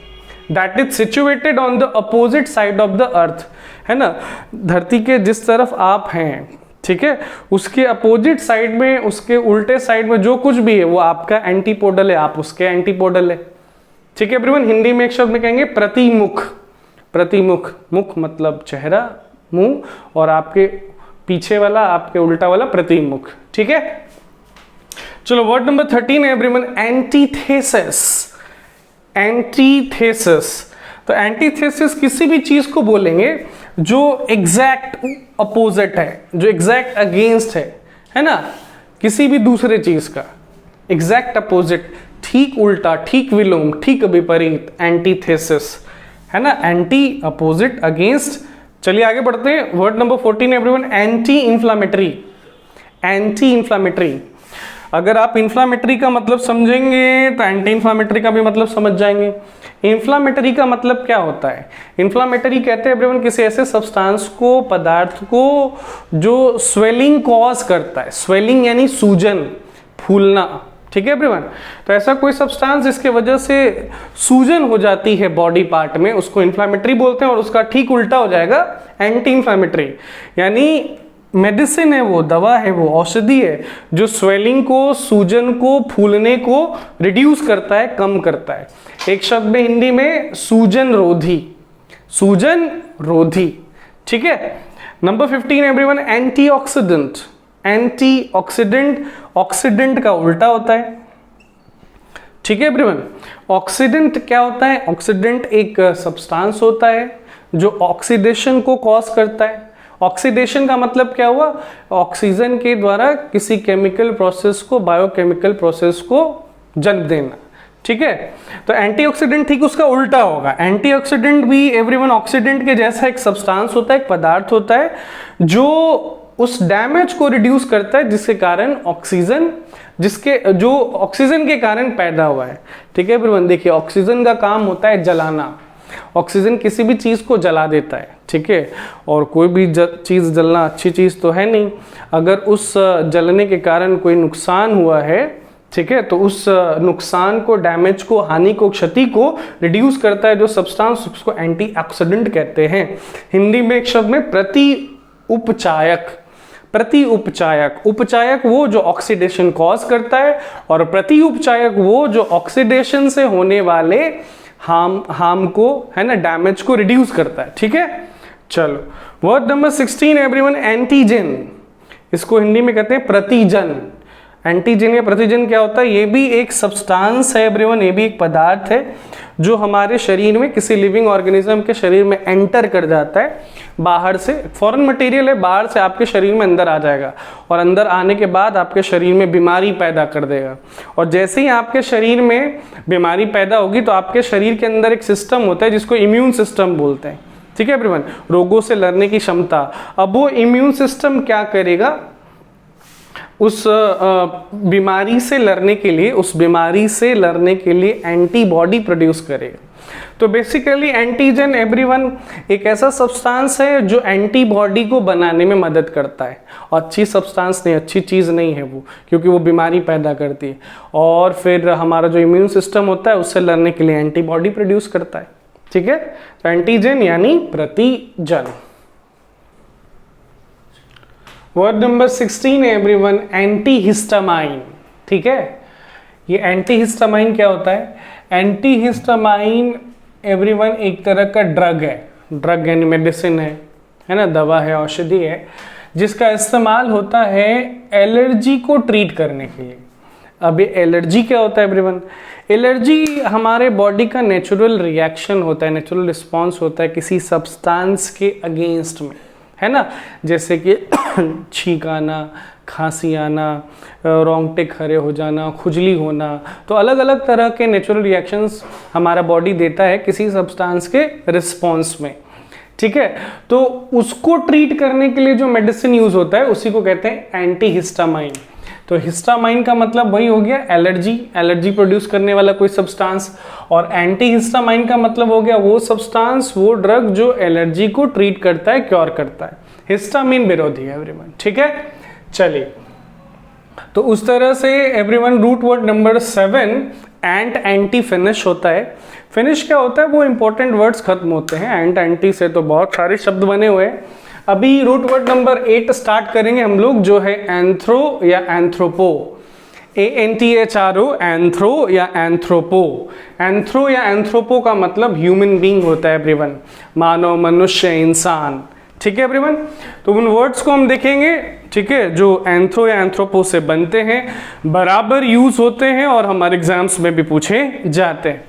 that is situated on the opposite side of the earth, है ना, धरती के जिस तरफ आप हैं, ठीक है, उसके अपोजिट साइड में, उसके उल्टे साइड में जो कुछ भी है वो आपका एंटीपोडल है, आप उसके एंटीपोडल है। ठीक है एवरीवन, हिंदी में एक शब्द में कहेंगे प्रतिमुख। प्रतिमुख, मुख मतलब चेहरा, मुंह, और आपके पीछे वाला, आपके उल्टा वाला प्रतिमुख। ठीक है, चलो वर्ड नंबर 13 है एवरीवन, एंटीथेसिस। एंटीथेसिस, तो एंटीथेसिस किसी भी चीज को बोलेंगे जो एग्जैक्ट अपोजिट है, जो एग्जैक्ट अगेंस्ट है ना, किसी भी दूसरे चीज का एग्जैक्ट अपोजिट, ठीक उल्टा, ठीक विलोम, ठीक विपरीत, एंटीथेसिस, है ना, एंटी, अपोजिट, अगेंस्ट। चलिए आगे बढ़ते हैं। Word number 14 everyone, anti inflammatory. Anti inflammatory, अगर आप इंफ्लामेटरी का मतलब समझेंगे तो एंटी इंफ्लामेटरी का भी मतलब समझ जाएंगे। इंफ्लामेटरी का मतलब क्या होता है? इंफ्लामेटरी कहते हैं एवरीवन किसी ऐसे सब्सटेंस को, पदार्थ को जो स्वेलिंग कॉज करता है। स्वेलिंग यानी सूजन, फूलना। ठीक है एवरीवन, तो ऐसा कोई सब्सटेंस जिसके वजह से सूजन हो जाती है बॉडी पार्ट में, उसको इंफ्लामेटरी बोलते हैं। और उसका ठीक उल्टा हो जाएगा एंटी इंफ्लामेटरी, यानी मेडिसिन है वो, दवा है वो, औषधि है जो स्वेलिंग को, सूजन को, फूलने को रिड्यूस करता है, कम करता है। एक शब्द में हिंदी में सूजन रोधी। सूजन रोधी, ठीक है। Number 15 everyone, antioxidant. Antioxidant, oxidant का उल्टा होता है। ठीक है एवरीवन, ऑक्सीडेंट क्या होता है? ऑक्सीडेंट एक सब्सटेंस होता है जो ऑक्सीडेशन को कॉज करता है। ऑक्सीडेशन का मतलब क्या हुआ? ऑक्सीजन के द्वारा किसी केमिकल प्रोसेस को, बायोकेमिकल प्रोसेस को जन्म देना। ठीक है, तो एंटीऑक्सीडेंट ठीक उसका उल्टा होगा। एंटीऑक्सीडेंट भी एवरीवन ऑक्सीडेंट के जैसा एक सब्सटेंस होता है, एक पदार्थ होता है जो उस डैमेज को रिड्यूस करता है जिसके कारण ऑक्सीजन, जो ऑक्सीजन के कारण पैदा हुआ है। ठीक है एवरीवन, देखिए ऑक्सीजन का काम होता है जलाना। ऑक्सीजन किसी भी चीज को जला देता है। ठीक है, और कोई भी चीज जलना अच्छी चीज तो है नहीं। अगर उस जलने के कारण कोई नुकसान हुआ है, ठीक है, तो उस नुकसान को, डैमेज को, हानि को, क्षति को रिड्यूस करता है जो सब्सटेंस, उसको एंटीऑक्सीडेंट कहते हैं। हिंदी में एक शब्द में प्रति उपचायक। प्रति उपचायक, उपचायक वो जो ऑक्सीडेशन कॉज करता है, और प्रति उपचायक वो जो ऑक्सीडेशन से होने वाले हार्म को, है ना, डैमेज को रिड्यूस करता है। ठीक है, चलो, वर्ड नंबर 16 एवरीवन, एंटीजन। इसको हिंदी में कहते हैं प्रतिजन। एंटीजन या प्रतिजन क्या होता है? ये भी एक सब्सटेंस है एवरीवन, ये भी एक पदार्थ है जो हमारे शरीर में, किसी लिविंग ऑर्गेनिज्म के शरीर में एंटर कर जाता है बाहर से। फॉरेन मटेरियल है, बाहर से आपके शरीर में अंदर आ जाएगा और अंदर आने के बाद आपके शरीर में बीमारी पैदा कर देगा। और जैसे ही आपके शरीर में बीमारी पैदा होगी तो आपके शरीर के अंदर एक सिस्टम होता है जिसको इम्यून सिस्टम बोलते हैं, ठीक है एवरीवन, रोगों से लड़ने की क्षमता। अब वो इम्यून सिस्टम क्या करेगा? उस बीमारी से लड़ने के लिए एंटीबॉडी प्रोड्यूस करेगा। तो बेसिकली एंटीजन एवरीवन एक ऐसा सब्सटेंस है जो एंटीबॉडी को बनाने में मदद करता है। अच्छी सब्सटेंस नहीं, अच्छी चीज़ नहीं है वो, क्योंकि वो बीमारी पैदा करती है और फिर हमारा जो इम्यून सिस्टम होता है उससे लड़ने के लिए एंटीबॉडी प्रोड्यूस करता है, ठीक है। तो एंटीजन यानी प्रतिजन। वर्ड नंबर 16 एवरीवन, एंटीहिस्टामाइन, ठीक है। ये एंटीहिस्टामाइन क्या होता है? एंटीहिस्टामाइन एवरीवन एक तरह का ड्रग है, ड्रग यानी मेडिसिन है ना, दवा है, औषधि है, जिसका इस्तेमाल होता है एलर्जी को ट्रीट करने के लिए। अब ये एलर्जी क्या होता है एवरीवन? एलर्जी हमारे बॉडी का नेचुरल रिएक्शन होता है, नेचुरल रिस्पॉन्स होता है किसी सब्सटेंस के अगेंस्ट में, है ना। जैसे कि छींक आना, खांसी आना, रोंगटे खड़े हो जाना, खुजली होना, तो अलग अलग तरह के नेचुरल रिएक्शंस हमारा बॉडी देता है किसी सब्सटेंस के रिस्पॉन्स में, ठीक है। तो उसको ट्रीट करने के लिए जो मेडिसिन यूज होता है उसी को कहते हैं एंटीहिस्टामाइन। तो हिस्टामाइन का मतलब वही हो गया एलर्जी प्रोड्यूस करने वाला कोई सब्सटेंस, और एंटीहिस्टामाइन का मतलब हो गया वो सब्सटेंस, वो ड्रग जो एलर्जी को ट्रीट करता है, क्योर करता है, हिस्टामिन विरोधी है एवरीवन, ठीक है। चलिए, तो उस तरह से एवरीवन रूट वर्ड नंबर 7 एंटी फिनिश होता है। फिनिश क्या होता है? वो इंपॉर्टेंट वर्ड्स खत्म होते हैं, एंटी से तो बहुत सारे शब्द बने हुए हैं। अभी रूट वर्ड नंबर 8 स्टार्ट करेंगे हम लोग, जो है एंथ्रो या एंथ्रोपो। ANTHRO, एंथ्रो या एंथ्रोपो। एंथ्रो या एंथ्रोपो का मतलब ह्यूमन बीइंग होता है एवरीवन, मानव, मनुष्य, इंसान, ठीक है एवरीवन। तो उन वर्ड्स को हम देखेंगे, ठीक है, जो एंथ्रो या एंथ्रोपो से बनते हैं, बराबर यूज होते हैं और हमारे एग्जाम्स में भी पूछे जाते हैं।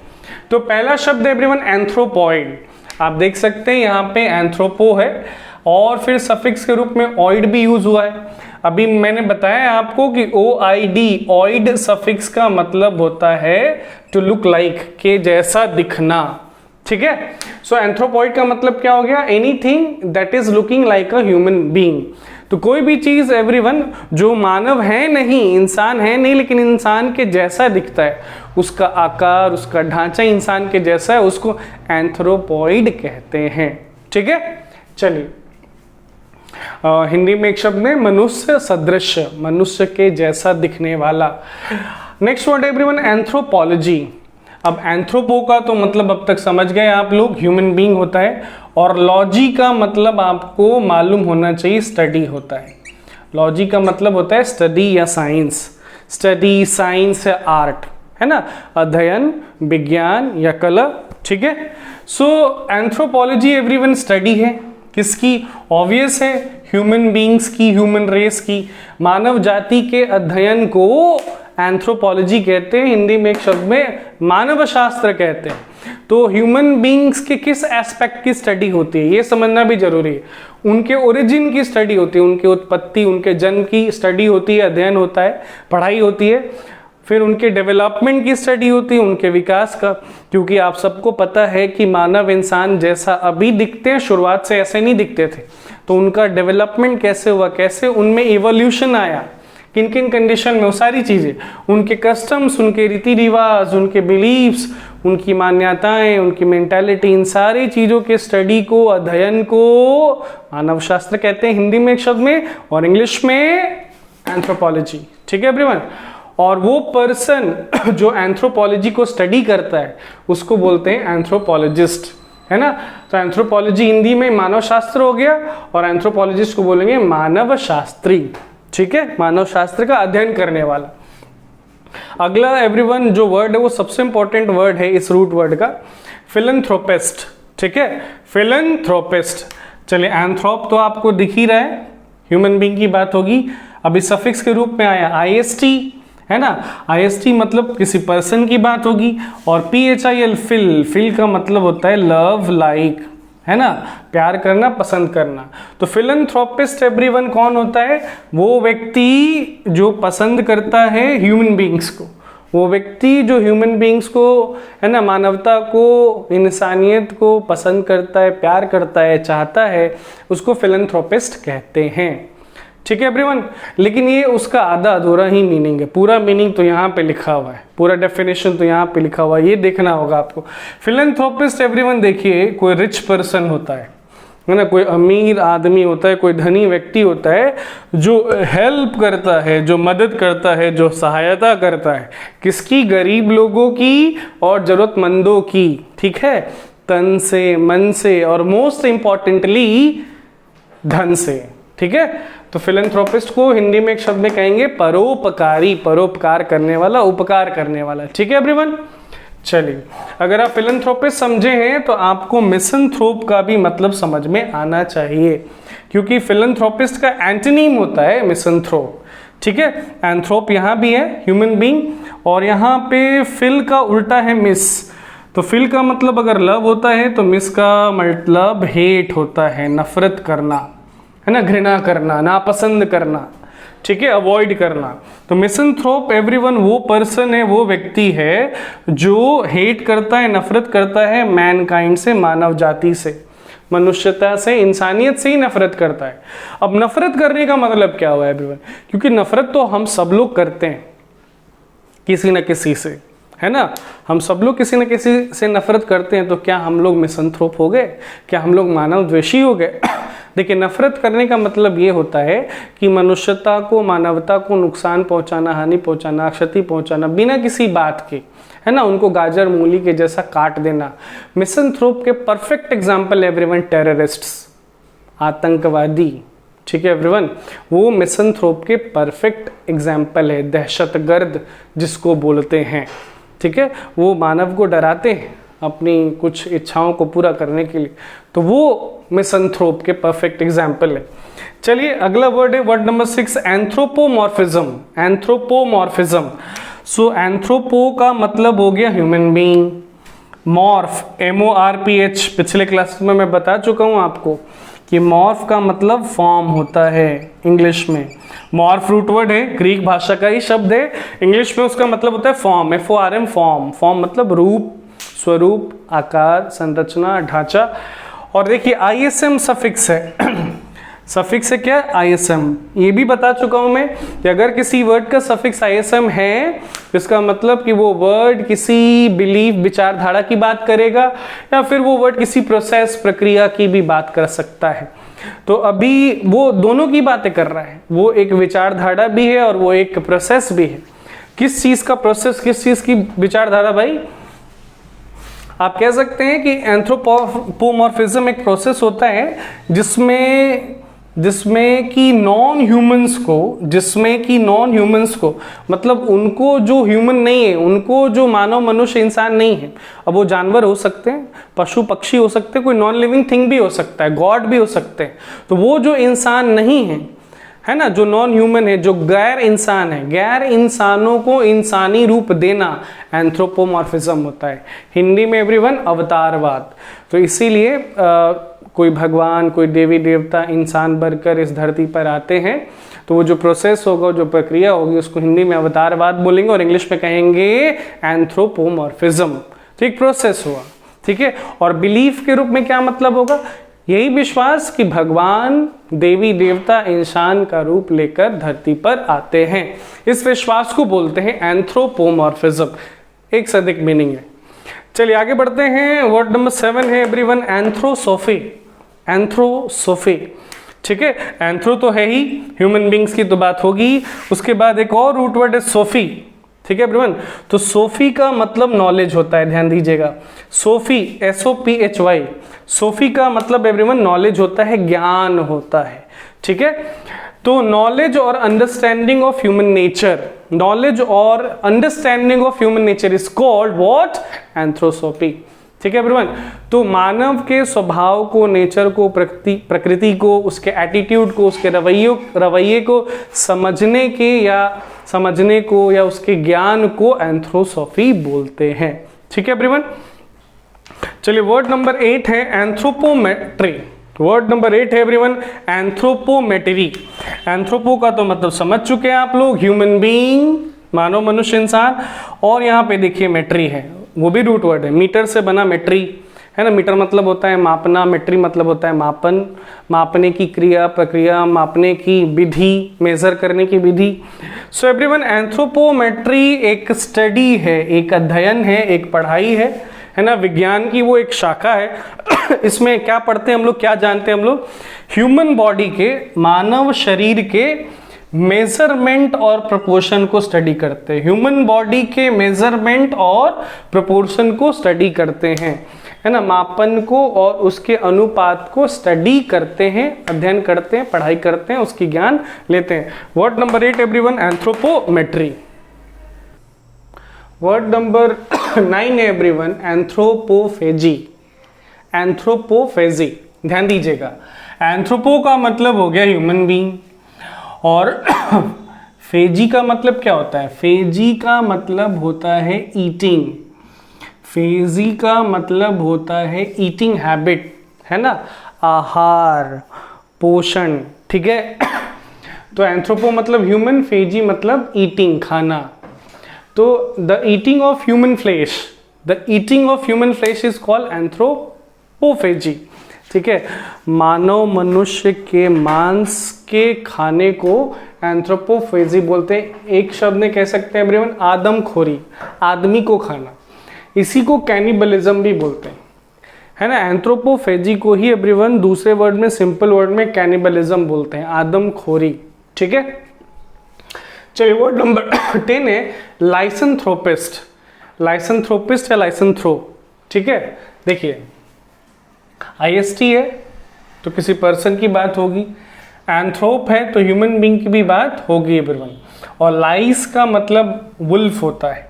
तो पहला शब्द है एवरीवन एंथ्रोपॉइड। आप देख सकते हैं यहाँ पे एंथ्रोपो है और फिर सफिक्स के रूप में ऑइड भी यूज हुआ है। अभी मैंने बताया आपको कि OID, ऑइड सफिक्स का मतलब होता है टू लुक लाइक, के जैसा दिखना, ठीक है। सो एंथ्रोपॉइड का मतलब क्या हो गया? Anything that is looking like a human being. तो कोई भी चीज एवरीवन जो मानव है नहीं, इंसान है नहीं, लेकिन इंसान के जैसा दिखता है, उसका आकार, उसका ढांचा इंसान के जैसा है, उसको एंथ्रोपॉइड कहते हैं, ठीक है। चलिए, हिंदी में एक शब्द है मनुष्य सदृश, मनुष्य के जैसा दिखने वाला। Next word everyone anthropology. अब एंथ्रोपो का तो मतलब अब तक समझ गए आप लोग, ह्यूमन बीइंग होता है, और लॉजी का मतलब आपको मालूम होना चाहिए, स्टडी होता है। लॉजी का मतलब होता है स्टडी या साइंस, स्टडी, साइंस या आर्ट, है ना, अध्ययन, विज्ञान या कला, ठीक है। सो एंथ्रोपोलॉजी एवरीवन स्टडी है किसकी? ऑब्वियस है ह्यूमन बीइंग्स की, ह्यूमन रेस की, मानव जाति के अध्ययन को एंथ्रोपोलॉजी कहते हैं। हिंदी में एक शब्द में मानव शास्त्र कहते हैं। तो ह्यूमन बीइंग्स के किस एस्पेक्ट की स्टडी होती है ये समझना भी जरूरी है। उनके ओरिजिन की स्टडी होती है, उनकी उत्पत्ति, उनके जन्म की स्टडी होती है, अध्ययन होता है, पढ़ाई होती है। फिर उनके डेवलपमेंट की स्टडी होती है, उनके विकास का, क्योंकि आप सबको पता है कि मानव इंसान जैसा अभी दिखते हैं, शुरुआत से ऐसे नहीं दिखते थे। तो उनका डेवलपमेंट कैसे हुआ, कैसे उनमें इवोल्यूशन आया, किन किन कंडीशन में, वो सारी चीज़ें, उनके कस्टम्स, उनके रीति रिवाज, उनके बिलीव्स, उनकी मान्यताएं, उनकी मेंटालिटी, इन सारी चीज़ों के स्टडी को, अध्ययन को मानव शास्त्र कहते हैं हिंदी में एक शब्द में, और इंग्लिश में एंथ्रोपोलॉजी, ठीक है एवरीवन। और वो पर्सन जो एंथ्रोपोलॉजी को स्टडी करता है उसको बोलते हैं एंथ्रोपोलॉजिस्ट, है ना। तो एंथ्रोपोलॉजी हिंदी में मानव शास्त्र हो गया, और एंथ्रोपोलॉजिस्ट को बोलेंगे मानव शास्त्री, ठीक है, मानव शास्त्र का अध्ययन करने वाला। अगला एवरीवन जो वर्ड है वो सबसे इंपॉर्टेंट वर्ड है इस रूट वर्ड का, फिलैंथ्रोपिस्ट, ठीक है। फिलैंथ्रोपिस्ट, चलिए एंथ्रोप तो आपको दिख ही रहा है, ह्यूमन बीइंग की बात होगी। अभी सफिक्स के रूप में आया IST, है ना, IST मतलब किसी पर्सन की बात होगी। और PHIL फिल, फिल का मतलब होता है लव, लाइक, है ना, प्यार करना, पसंद करना। तो फिलैंथ्रोपिस्ट एवरीवन कौन होता है? वो व्यक्ति जो पसंद करता है ह्यूमन बीइंग्स को, वो व्यक्ति जो ह्यूमन बीइंग्स को, है ना, मानवता को, इंसानियत को पसंद करता है, प्यार करता है, चाहता है, उसको फिलैंथ्रोपिस्ट कहते हैं। ठीक है एवरीवन। लेकिन ये उसका आधा अधूरा ही मीनिंग है, पूरा मीनिंग तो यहाँ पे लिखा हुआ है, पूरा डेफिनेशन तो यहाँ पे लिखा हुआ है, ये देखना होगा आपको। फिलैंथ्रोपिस्ट एवरीवन देखिए, कोई रिच पर्सन होता है ना, कोई अमीर आदमी होता है, कोई धनी व्यक्ति होता है जो हेल्प करता है, जो मदद करता है, जो सहायता करता है, किसकी? गरीब लोगों की और जरूरतमंदों की। ठीक है, तन से, मन से और मोस्ट इंपॉर्टेंटली धन से। ठीक है, तो फिलैंथ्रोपिस्ट को हिंदी में एक शब्द में कहेंगे परोपकारी, परोपकार करने वाला, उपकार करने वाला। ठीक है एवरीवन। चलिए, अगर आप फिलैंथ्रोपिस्ट समझे हैं तो आपको मिसैंथ्रोप का भी मतलब समझ में आना चाहिए, क्योंकि फिलैंथ्रोपिस्ट का एंटोनिम होता है मिसैंथ्रोप। ठीक है, एंथ्रोप यहाँ भी है ह्यूमन बीइंग, और यहाँ पे फिल का उल्टा है मिस। तो फिल का मतलब अगर लव होता है तो मिस का मतलब हेट होता है, नफरत करना, है ना, घृणा करना, नापसंद करना। ठीक है, अवॉइड करना। तो मिसैंथ्रोप एवरीवन वो पर्सन है, वो व्यक्ति है जो हेट करता है, नफरत करता है मैनकाइंड से, मानव जाति से, मनुष्यता से, इंसानियत से ही नफरत करता है। अब नफरत करने का मतलब क्या हुआ एवरीवन? क्योंकि नफरत तो हम सब लोग करते हैं किसी न किसी से, है ना, हम सब लोग किसी न किसी से नफरत करते हैं। तो क्या हम लोग मिसैंथ्रोप हो गए? क्या हम लोग मानव द्वेषी हो गए? देखिए, नफरत करने का मतलब ये होता है कि मनुष्यता को, मानवता को नुकसान पहुंचाना, हानि पहुंचाना, क्षति पहुंचाना बिना किसी बात के, है ना, उनको गाजर मूली के जैसा काट देना। मिसैंथ्रोप के परफेक्ट एग्जाम्पल एवरीवन टेररिस्ट्स, आतंकवादी। ठीक है एवरीवन, वो मिसैंथ्रोप के परफेक्ट एग्जाम्पल है, दहशतगर्द जिसको बोलते हैं। ठीक है, वो मानव को डराते हैं अपनी कुछ इच्छाओं को पूरा करने के लिए, तो वो मिसैंथ्रोप के परफेक्ट एग्जाम्पल है। चलिए, अगला वर्ड है वर्ड नंबर 6, एंथ्रोपोमॉर्फिज्म। एंथ्रोपोमॉर्फिज्म, सो एंथ्रोपो का मतलब हो गया ह्यूमन बीइंग, मॉर्फ, MORPH, पिछले क्लास में मैं बता चुका हूं आपको कि मॉर्फ का मतलब फॉर्म होता है इंग्लिश में। मॉर्फ रूट वर्ड है, ग्रीक भाषा का ही शब्द है, इंग्लिश में उसका मतलब होता है फॉर्म, FORM, फॉर्म। फॉर्म मतलब रूप, स्वरूप, आकार, संरचना, ढांचा। और देखिए ISM सफिक्स है सफिक्स है क्या? ISM। ये भी बता चुका हूं मैं कि अगर किसी वर्ड का सफिक्स ISM है, इसका मतलब कि वो वर्ड किसी बिलीफ, विचारधारा की बात करेगा, या फिर वो वर्ड किसी प्रोसेस, प्रक्रिया की भी बात कर सकता है। तो अभी वो दोनों की बातें कर रहा है, वो एक विचारधारा भी है और वो एक प्रोसेस भी है। किस चीज का प्रोसेस, किस चीज की विचारधारा भाई? आप कह सकते हैं कि एंथ्रोपोमॉर्फिज्म एक प्रोसेस होता है जिसमें कि नॉन ह्यूमंस को मतलब उनको जो ह्यूमन नहीं है, उनको जो मानव, मनुष्य, इंसान नहीं है, अब वो जानवर हो सकते हैं, पशु पक्षी हो सकते हैं, कोई नॉन लिविंग थिंग भी हो सकता है, गॉड भी हो सकते हैं। तो वो जो इंसान नहीं है ना, जो नॉन ह्यूमन है, जो गैर इंसान है, गैर इंसानों को इंसानी रूप देना एंथ्रोपोमॉर्फिज्म होता है। हिंदी में एवरीवन अवतारवाद। तो इसीलिए कोई भगवान, कोई देवी देवता इंसान बनकर इस धरती पर आते हैं, तो वो जो प्रोसेस होगा, जो प्रक्रिया होगी, उसको हिंदी में अवतारवाद बोलेंगे और इंग्लिश में कहेंगे एंथ्रोपोमॉर्फिज्म। ठीक, प्रोसेस हुआ। ठीक है, और बिलीफ के रूप में क्या मतलब होगा? यही विश्वास कि भगवान, देवी देवता इंसान का रूप लेकर धरती पर आते हैं, इस विश्वास को बोलते हैं एंथ्रोपोमॉर्फिज्म। एक से अधिक मीनिंग है। चलिए आगे बढ़ते हैं। वर्ड नंबर 7 है एवरीवन एंथ्रोसोफी। एंथ्रोसोफी, ठीक है, एंथ्रो तो है ही, ह्यूमन बींग्स की तो बात होगी। उसके बाद एक और रूट वर्ड है सोफी। ठीक है एवरीवन, तो सोफी का मतलब नॉलेज होता है, ध्यान दीजिएगा। सोफी, SOPHY, सोफी का मतलब एवरीवन नॉलेज होता है, ज्ञान होता है। ठीक है, तो नॉलेज और understanding of human nature, knowledge और understanding of human nature is called what? Anthroposophy. ठीक है एवरीवन। तो मानव के स्वभाव को, नेचर को, प्रकृति को, उसके एटीट्यूड को, उसके रवैये को समझने को या उसके ज्ञान को एंथ्रोसॉफी बोलते हैं। ठीक है एवरीवन। चलिए वर्ड नंबर 8 है एंथ्रोपोमेट्री। वर्ड नंबर 8 है एवरीवन एंथ्रोपोमेट्री। एंथ्रोपो का तो मतलब समझ चुके हैं आप लोग, ह्यूमन बीइंग, मानव, मनुष्य, इंसान। और यहाँ पे देखिए मेट्री है, वो भी रूट वर्ड है, मीटर से बना मेट्री है ना। मीटर मतलब होता है मापना, मेट्री मतलब होता है मापन, मापने की क्रिया, प्रक्रिया, मापने की विधि, मेजर करने की विधि। सो एवरीवन एंथ्रोपोमेट्री एक स्टडी है, एक अध्ययन है, एक पढ़ाई है ना, विज्ञान की वो एक शाखा है। इसमें क्या पढ़ते हैं हम लोग, क्या जानते हैं हम लोग, ह्यूमन बॉडी के, मानव शरीर के मेजरमेंट और प्रोपोर्शन को स्टडी करते हैं। ह्यूमन बॉडी के मेजरमेंट और प्रोपोर्शन को स्टडी करते हैं, है ना, मापन को और उसके अनुपात को स्टडी करते हैं, अध्ययन करते हैं, पढ़ाई करते हैं, उसकी ज्ञान लेते हैं। Word number 8 everyone anthropometry. Word number 9 है एवरीवन एंथ्रोपोफेजी। एंथ्रोपोफेजी, ध्यान दीजिएगा, एंथ्रोपो का मतलब हो गया ह्यूमन बीइंग, और फेजी का मतलब क्या होता है, फेजी का मतलब होता है ईटिंग। फेजी का मतलब होता है ईटिंग हैबिट, है ना, आहार, पोषण। ठीक है। तो एंथ्रोपो मतलब ह्यूमन, फेजी मतलब ईटिंग, खाना। तो the eating of human flesh, the eating of human flesh is called anthropophagy. ठीक है, मानव मनुष्य के मांस के खाने को एंथ्रोपोफेजी बोलते हैं। एक शब्द में कह सकते हैं एवरीवन आदमखोरी, आदमी को खाना, इसी को कैनिबलिज्म भी बोलते हैं, है ना। एंथ्रोपोफेजी को ही एवरीवन दूसरे वर्ड में, सिंपल वर्ड में कैनिबलिज्म बोलते हैं, आदमखोरी। ठीक है। चलिए वर्ड नंबर 10 है लाइसेंथ्रोपिस्ट। लाइसेंथ्रोपिस्ट या लाइसेंथ्रो। ठीक है, देखिए IST है तो किसी पर्सन की बात होगी, एंथ्रोप है तो ह्यूमन बीइंग की भी बात होगी एवरीवन। और लाइस का मतलब वुल्फ होता है,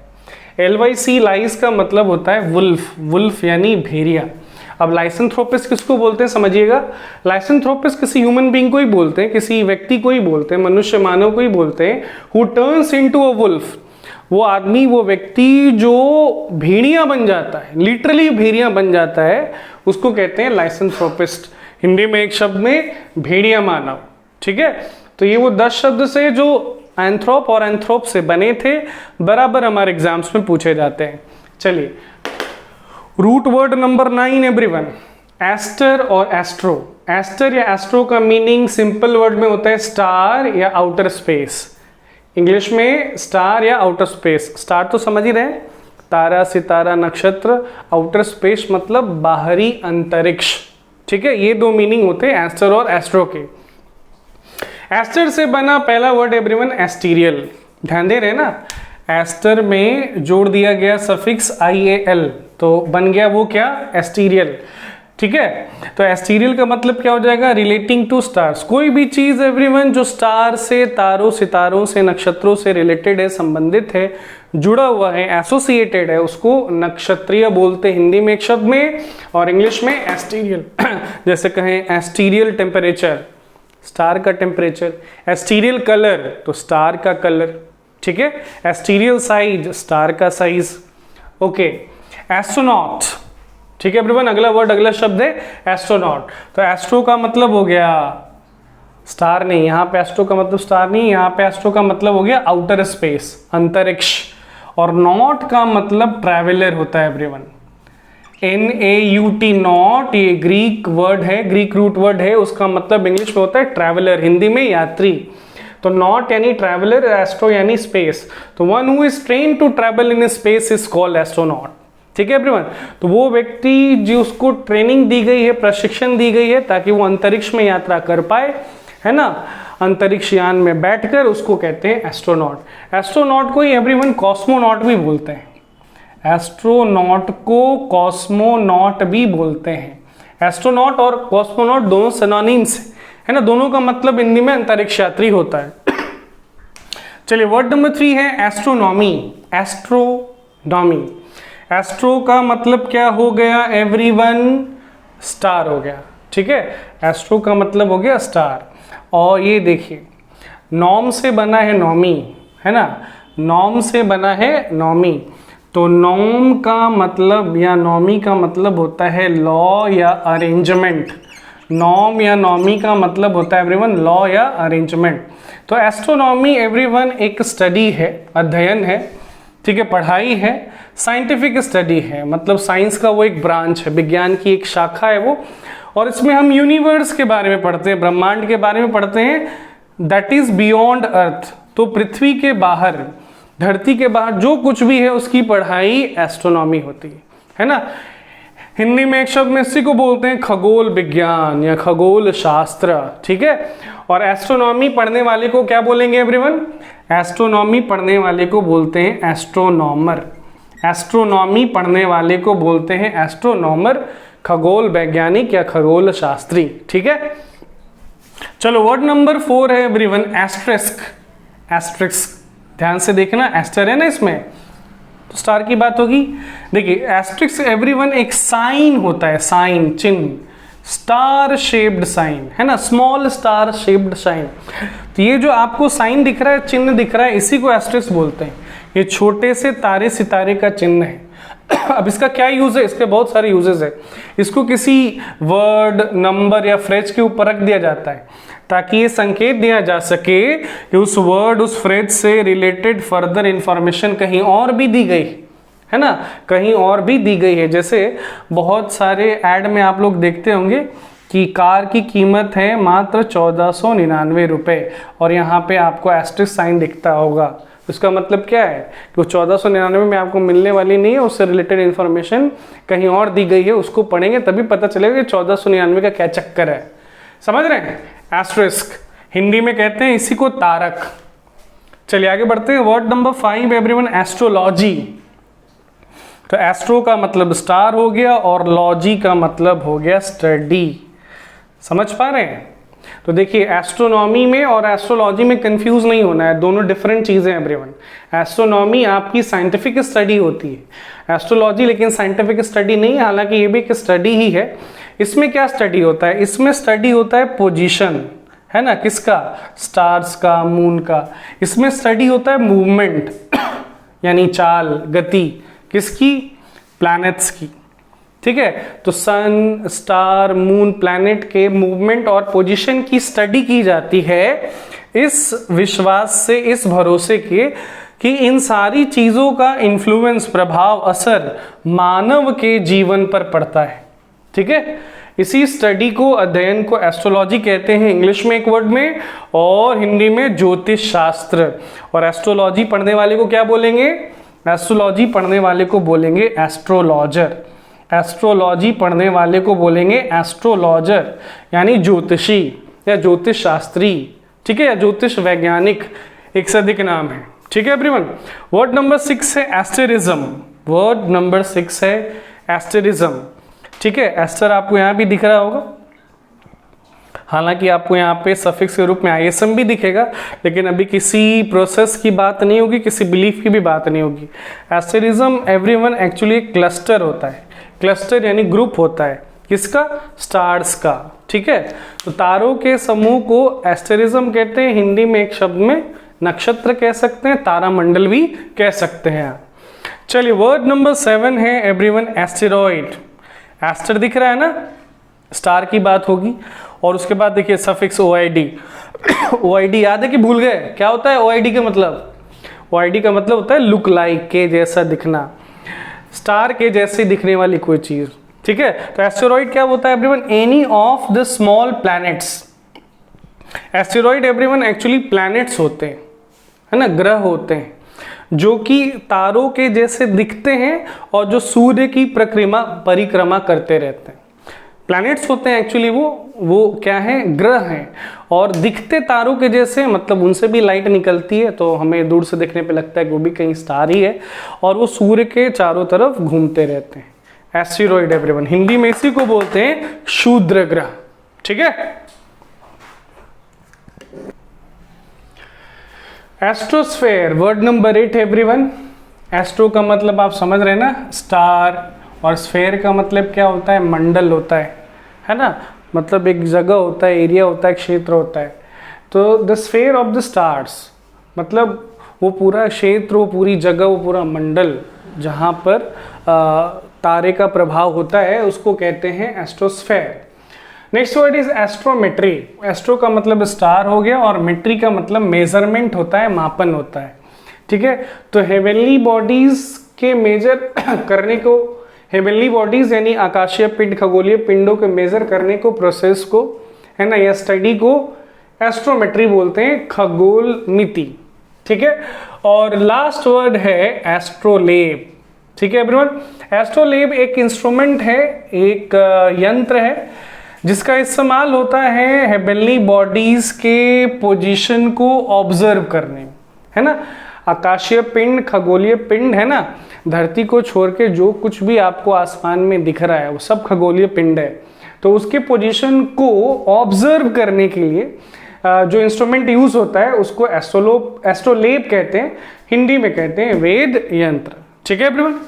LYC लाइस का मतलब होता है वुल्फ, वुल्फ यानी भेड़िया। अब लाइसेंथ्रोपिस्ट किसको बोलते हैं समझिएगा, लाइसेंथ्रोपिस्ट किसी ह्यूमन बीइंग को ही बोलते हैं, किसी व्यक्ति को ही बोलते हैं, मनुष्य मानव को ही बोलते हैं, who turns into a wolf. वो आदमी, वो व्यक्ति जो भेड़िया बन जाता है, लिटरली भेड़िया बन जाता है, उसको कहते हैं लाइसेंथ्रोपिस्ट। हिंदी में एक शब्द में भेड़िया मानव। ठीक है, तो ये वो 10 शब्द से जो एंथ्रोप और एंथ्रोप से बने थे, बराबर हमारे एग्जाम्स में पूछे जाते हैं। चलिए root word number 9 everyone aster और एस्ट्रो। एस्टर या एस्ट्रो का मीनिंग सिंपल वर्ड में होता है स्टार या आउटर स्पेस। इंग्लिश में स्टार या आउटर स्पेस। स्टार तो समझ ही रहे, तारा, सितारा, नक्षत्र। आउटर स्पेस मतलब बाहरी अंतरिक्ष। ठीक है, ये दो मीनिंग होते हैं एस्टर और एस्ट्रो के। एस्टर से बना पहला वर्ड एवरीवन एस्टीरियल। ध्यान दे रहे हैं ना, एस्टर में जोड़ दिया गया सफिक्स IAL, तो बन गया वो क्या, एस्टीरियल। ठीक है, तो एस्टीरियल का मतलब क्या हो जाएगा, रिलेटिंग टू स्टार्स। कोई भी चीज एवरीवन जो स्टार से, तारों, सितारों से, नक्षत्रों से रिलेटेड है, संबंधित है, जुड़ा हुआ है, एसोसिएटेड है, उसको नक्षत्रीय बोलते हैं हिंदी में एक शब्द में, और इंग्लिश में एस्टीरियल। जैसे कहें एस्टीरियल टेम्परेचर, स्टार का टेम्परेचर। एस्टीरियल कलर, तो स्टार का कलर। ठीक है, एस्टीरियल साइज, स्टार का साइज। Okay, astronaut. ठीक है एवरीवन, अगला वर्ड, अगला शब्द है एस्ट्रोनॉट। तो एस्ट्रो का मतलब हो गया स्टार नहीं, यहाँ पे एस्ट्रो का मतलब स्टार नहीं, यहाँ पे एस्ट्रो का मतलब हो गया आउटर स्पेस, अंतरिक्ष। और नॉट का मतलब ट्रैवलर होता है एवरीवन, NAUT, नॉट, ये ग्रीक वर्ड है, ग्रीक रूट वर्ड है, उसका मतलब इंग्लिश में होता है ट्रैवलर, हिंदी में यात्री। तो नॉट यानी ट्रैवलर, एस्ट्रो यानी स्पेस। तो one who is train to travel in space is called astronaut. ठीक है एवरीवन, तो वो व्यक्ति जो उसको ट्रेनिंग दी गई है, प्रशिक्षण दी गई है ताकि वो अंतरिक्ष में यात्रा कर पाए, है ना, अंतरिक्ष यान में बैठकर, उसको कहते हैं एस्ट्रोनॉट। एस्ट्रोनॉट को ही एवरीवन कॉस्मोनॉट भी बोलते हैं। एस्ट्रोनॉट को कॉस्मोनॉट भी बोलते हैं। एस्ट्रोनॉट और कॉस्मोनॉट दोनों सिनोनिम्स है ना, दोनों का मतलब हिंदी में अंतरिक्ष यात्री होता है। चलिए वर्ड नंबर 3 है एस्ट्रोनॉमी। एस्ट्रोनॉमी, एस्ट्रो का मतलब क्या हो गया एवरीवन? स्टार हो गया, ठीक है। एस्ट्रो का मतलब हो गया स्टार। और ये देखिए नॉम से बना है नॉमी, है ना, नॉम से बना है नॉमी, तो नॉम का मतलब या नॉमी का मतलब होता है लॉ या अरेंजमेंट। नॉम या नॉमी का मतलब होता है एवरीवन लॉ या अरेंजमेंट। तो एस्ट्रोनॉमी एवरीवन एक स्टडी है, अध्ययन है, ठीक है, पढ़ाई है, साइंटिफिक स्टडी है, मतलब साइंस का वो एक ब्रांच है, विज्ञान की एक शाखा है वो। और इसमें हम यूनिवर्स के बारे में पढ़ते हैं, ब्रह्मांड के बारे में पढ़ते हैं, दैट इज बियॉन्ड अर्थ। तो पृथ्वी के बाहर, धरती के बाहर जो कुछ भी है उसकी पढ़ाई एस्ट्रोनॉमी होती है ना। हिंदी में एक शब्द में इसी को बोलते हैं खगोल विज्ञान या खगोल शास्त्र, ठीक है। और एस्ट्रोनॉमी पढ़ने वाले को क्या बोलेंगे एवरीवन? एस्ट्रोनॉमी पढ़ने वाले को बोलते हैं एस्ट्रोनॉमर। एस्ट्रोनॉमी पढ़ने वाले को बोलते हैं एस्ट्रोनॉमर, खगोल वैज्ञानिक या खगोल शास्त्री, ठीक है। चलो वर्ड नंबर 4 है एवरीवन एस्ट्रिस्क। एस्ट्रिस्क ध्यान से देखना, एस्टर है ना इसमें, तो स्टार की बात होगी। देखिए एस्ट्रिक्स एवरीवन एक साइन होता है, साइन, चिन्ह, स्टार शेप्ड साइन, है ना, स्मॉल स्टार शेप्ड साइन। तो ये जो आपको साइन दिख रहा है, चिन्ह दिख रहा है, इसी को एस्ट्रिक्स बोलते हैं। ये छोटे से तारे सितारे का चिन्ह है। अब इसका क्या यूज है? इसके बहुत सारे यूजेस है। इसको किसी वर्ड, नंबर या फ्रेज के ऊपर रख दिया जाता है ताकि ये संकेत दिया जा सके कि उस वर्ड, उस फ्रेज से रिलेटेड फर्दर इंफॉर्मेशन कहीं और भी दी गई है ना, कहीं और भी दी गई है। जैसे बहुत सारे ऐड में आप लोग देखते होंगे कि कार की कीमत है मात्र 1499 रुपये और यहाँ पे आपको एस्ट्रिक्स साइन दिखता होगा। इसका मतलब क्या है कि 1499 में आपको मिलने वाली नहीं है, उससे रिलेटेड इंफॉर्मेशन कहीं और दी गई है, उसको पढ़ेंगे तभी पता चलेगा कि 1499 का क्या चक्कर है। समझ रहे हैं? एस्ट्रिस्क हिंदी में कहते हैं इसी को तारक। चलिए आगे बढ़ते हैं। Word number 5 everyone astrology. तो एस्ट्रो का मतलब स्टार हो गया और लॉजी का मतलब हो गया स्टडी। समझ पा रहे हैं? तो देखिए एस्ट्रोनॉमी में और एस्ट्रोलॉजी में कंफ्यूज नहीं होना है, दोनों डिफरेंट चीजें हैं एवरीवन। एस्ट्रोनॉमी आपकी साइंटिफिक स्टडी होती है, एस्ट्रोलॉजी लेकिन साइंटिफिक स्टडी नहीं है, हालांकि ये भी एक स्टडी ही है। इसमें क्या स्टडी होता है? इसमें स्टडी होता है पोजीशन, है ना, किसका? स्टार्स का, मून का। इसमें स्टडी होता है मूवमेंट यानी चाल, गति, किसकी? प्लैनेट्स की, ठीक है। तो सन, स्टार, मून, प्लैनेट के मूवमेंट और पोजीशन की स्टडी की जाती है इस विश्वास से, इस भरोसे के कि इन सारी चीजों का इन्फ्लुएंस, प्रभाव, असर मानव के जीवन पर पड़ता है, ठीक है। इसी स्टडी को, अध्ययन को एस्ट्रोलॉजी कहते हैं इंग्लिश में एक वर्ड में, और हिंदी में ज्योतिष शास्त्र। और एस्ट्रोलॉजी पढ़ने वाले को क्या बोलेंगे? एस्ट्रोलॉजी पढ़ने वाले को बोलेंगे एस्ट्रोलॉजर। एस्ट्रोलॉजी पढ़ने वाले को बोलेंगे एस्ट्रोलॉजर यानी ज्योतिषी या ज्योतिष शास्त्री, ठीक है, या ज्योतिष वैज्ञानिक, एक से अधिक नाम है, ठीक है एवरीवन। वर्ड नंबर 6 है एस्टेरिज्म। वर्ड नंबर 6 है एस्टेरिज्म, ठीक है। एस्टर आपको यहां भी दिख रहा होगा, हालांकि आपको यहाँ पे सफिक्स के रूप में ISM भी दिखेगा, लेकिन अभी किसी प्रोसेस की बात नहीं होगी, किसी बिलीफ की भी बात नहीं होगी। एस्टेरिज्म एवरीवन एक्चुअली एक क्लस्टर होता है, क्लस्टर यानी ग्रुप होता है, किसका? स्टार्स का, ठीक है। तो तारों के समूह को एस्टेरिज्म कहते हैं। हिंदी में एक शब्द में नक्षत्र कह सकते हैं, तारामंडल भी कह सकते हैं। चलिए वर्ड नंबर 7 है एवरीवन एस्टेरॉइड। एस्टर दिख रहा है ना, स्टार की बात होगी। और उसके बाद देखिए सफिक्स OID। OID याद है कि भूल गए? क्या होता है OID का मतलब? OID का मतलब होता है लुक लाइक, के जैसा दिखना, स्टार के जैसे दिखने वाली कोई चीज, ठीक है। तो एस्टेरॉइड क्या होता है everyone? Any of the small planets. Asteroid everyone actually planets होते हैं, है ना, ग्रह होते हैं जो कि तारों के जैसे दिखते हैं और जो सूर्य की परिक्रमा करते रहते हैं। प्लैनेट्स होते हैं एक्चुअली, वो क्या है? ग्रह हैं, और दिखते तारों के जैसे, मतलब उनसे भी लाइट निकलती है तो हमें दूर से देखने पे लगता है कि वो भी कहीं स्टार ही है, और वो सूर्य के चारों तरफ घूमते रहते हैं। एस्टेरॉइड एवरीवन हिंदी में इसी को बोलते हैं शूद्र ग्रह, ठीक है। एस्ट्रोस्फेयर वर्ड नंबर 8 एवरीवन एस्ट्रो का मतलब आप समझ रहे हैं ना, स्टार, और स्फेयर का मतलब क्या होता है, मंडल होता है ना, मतलब एक जगह होता है, एरिया होता है, क्षेत्र होता है। तो the sphere of the stars मतलब वो पूरा क्षेत्र, वो पूरी जगह, वो पूरा मंडल जहाँ पर तारे का प्रभाव होता है उसको कहते हैं astrosphere. Next word is astrometry. Astro का मतलब स्टार हो गया और मेट्री का मतलब मेजरमेंट होता है, मापन होता है, ठीक है। तो हेवनली बॉडीज के मेजर करने को, हेवनली बॉडीज यानी आकाशीय पिंड, खगोलीय पिंडों के मेजर करने को, प्रोसेस को, है ना, या स्टडी को एस्ट्रोमेट्री बोलते हैं, खगोल मिति, ठीक है। और लास्ट वर्ड है एस्ट्रोलेब, ठीक है एवरीवन। एस्ट्रोलेब एक इंस्ट्रूमेंट है, एक यंत्र है जिसका इस्तेमाल होता है हेवनली बॉडीज के पोजीशन को ऑब्जर्व करने में, है ना। आकाशीय पिंड, खगोलीय पिंड, है ना, धरती को छोड़ के जो कुछ भी आपको आसमान में दिख रहा है वो सब खगोलीय पिंड है। तो उसके पोजीशन को ऑब्जर्व करने के लिए जो इंस्ट्रूमेंट यूज होता है उसको एस्ट्रोलेब कहते हैं, हिंदी में कहते हैं वेद यंत्र, ठीक है एवरीवन।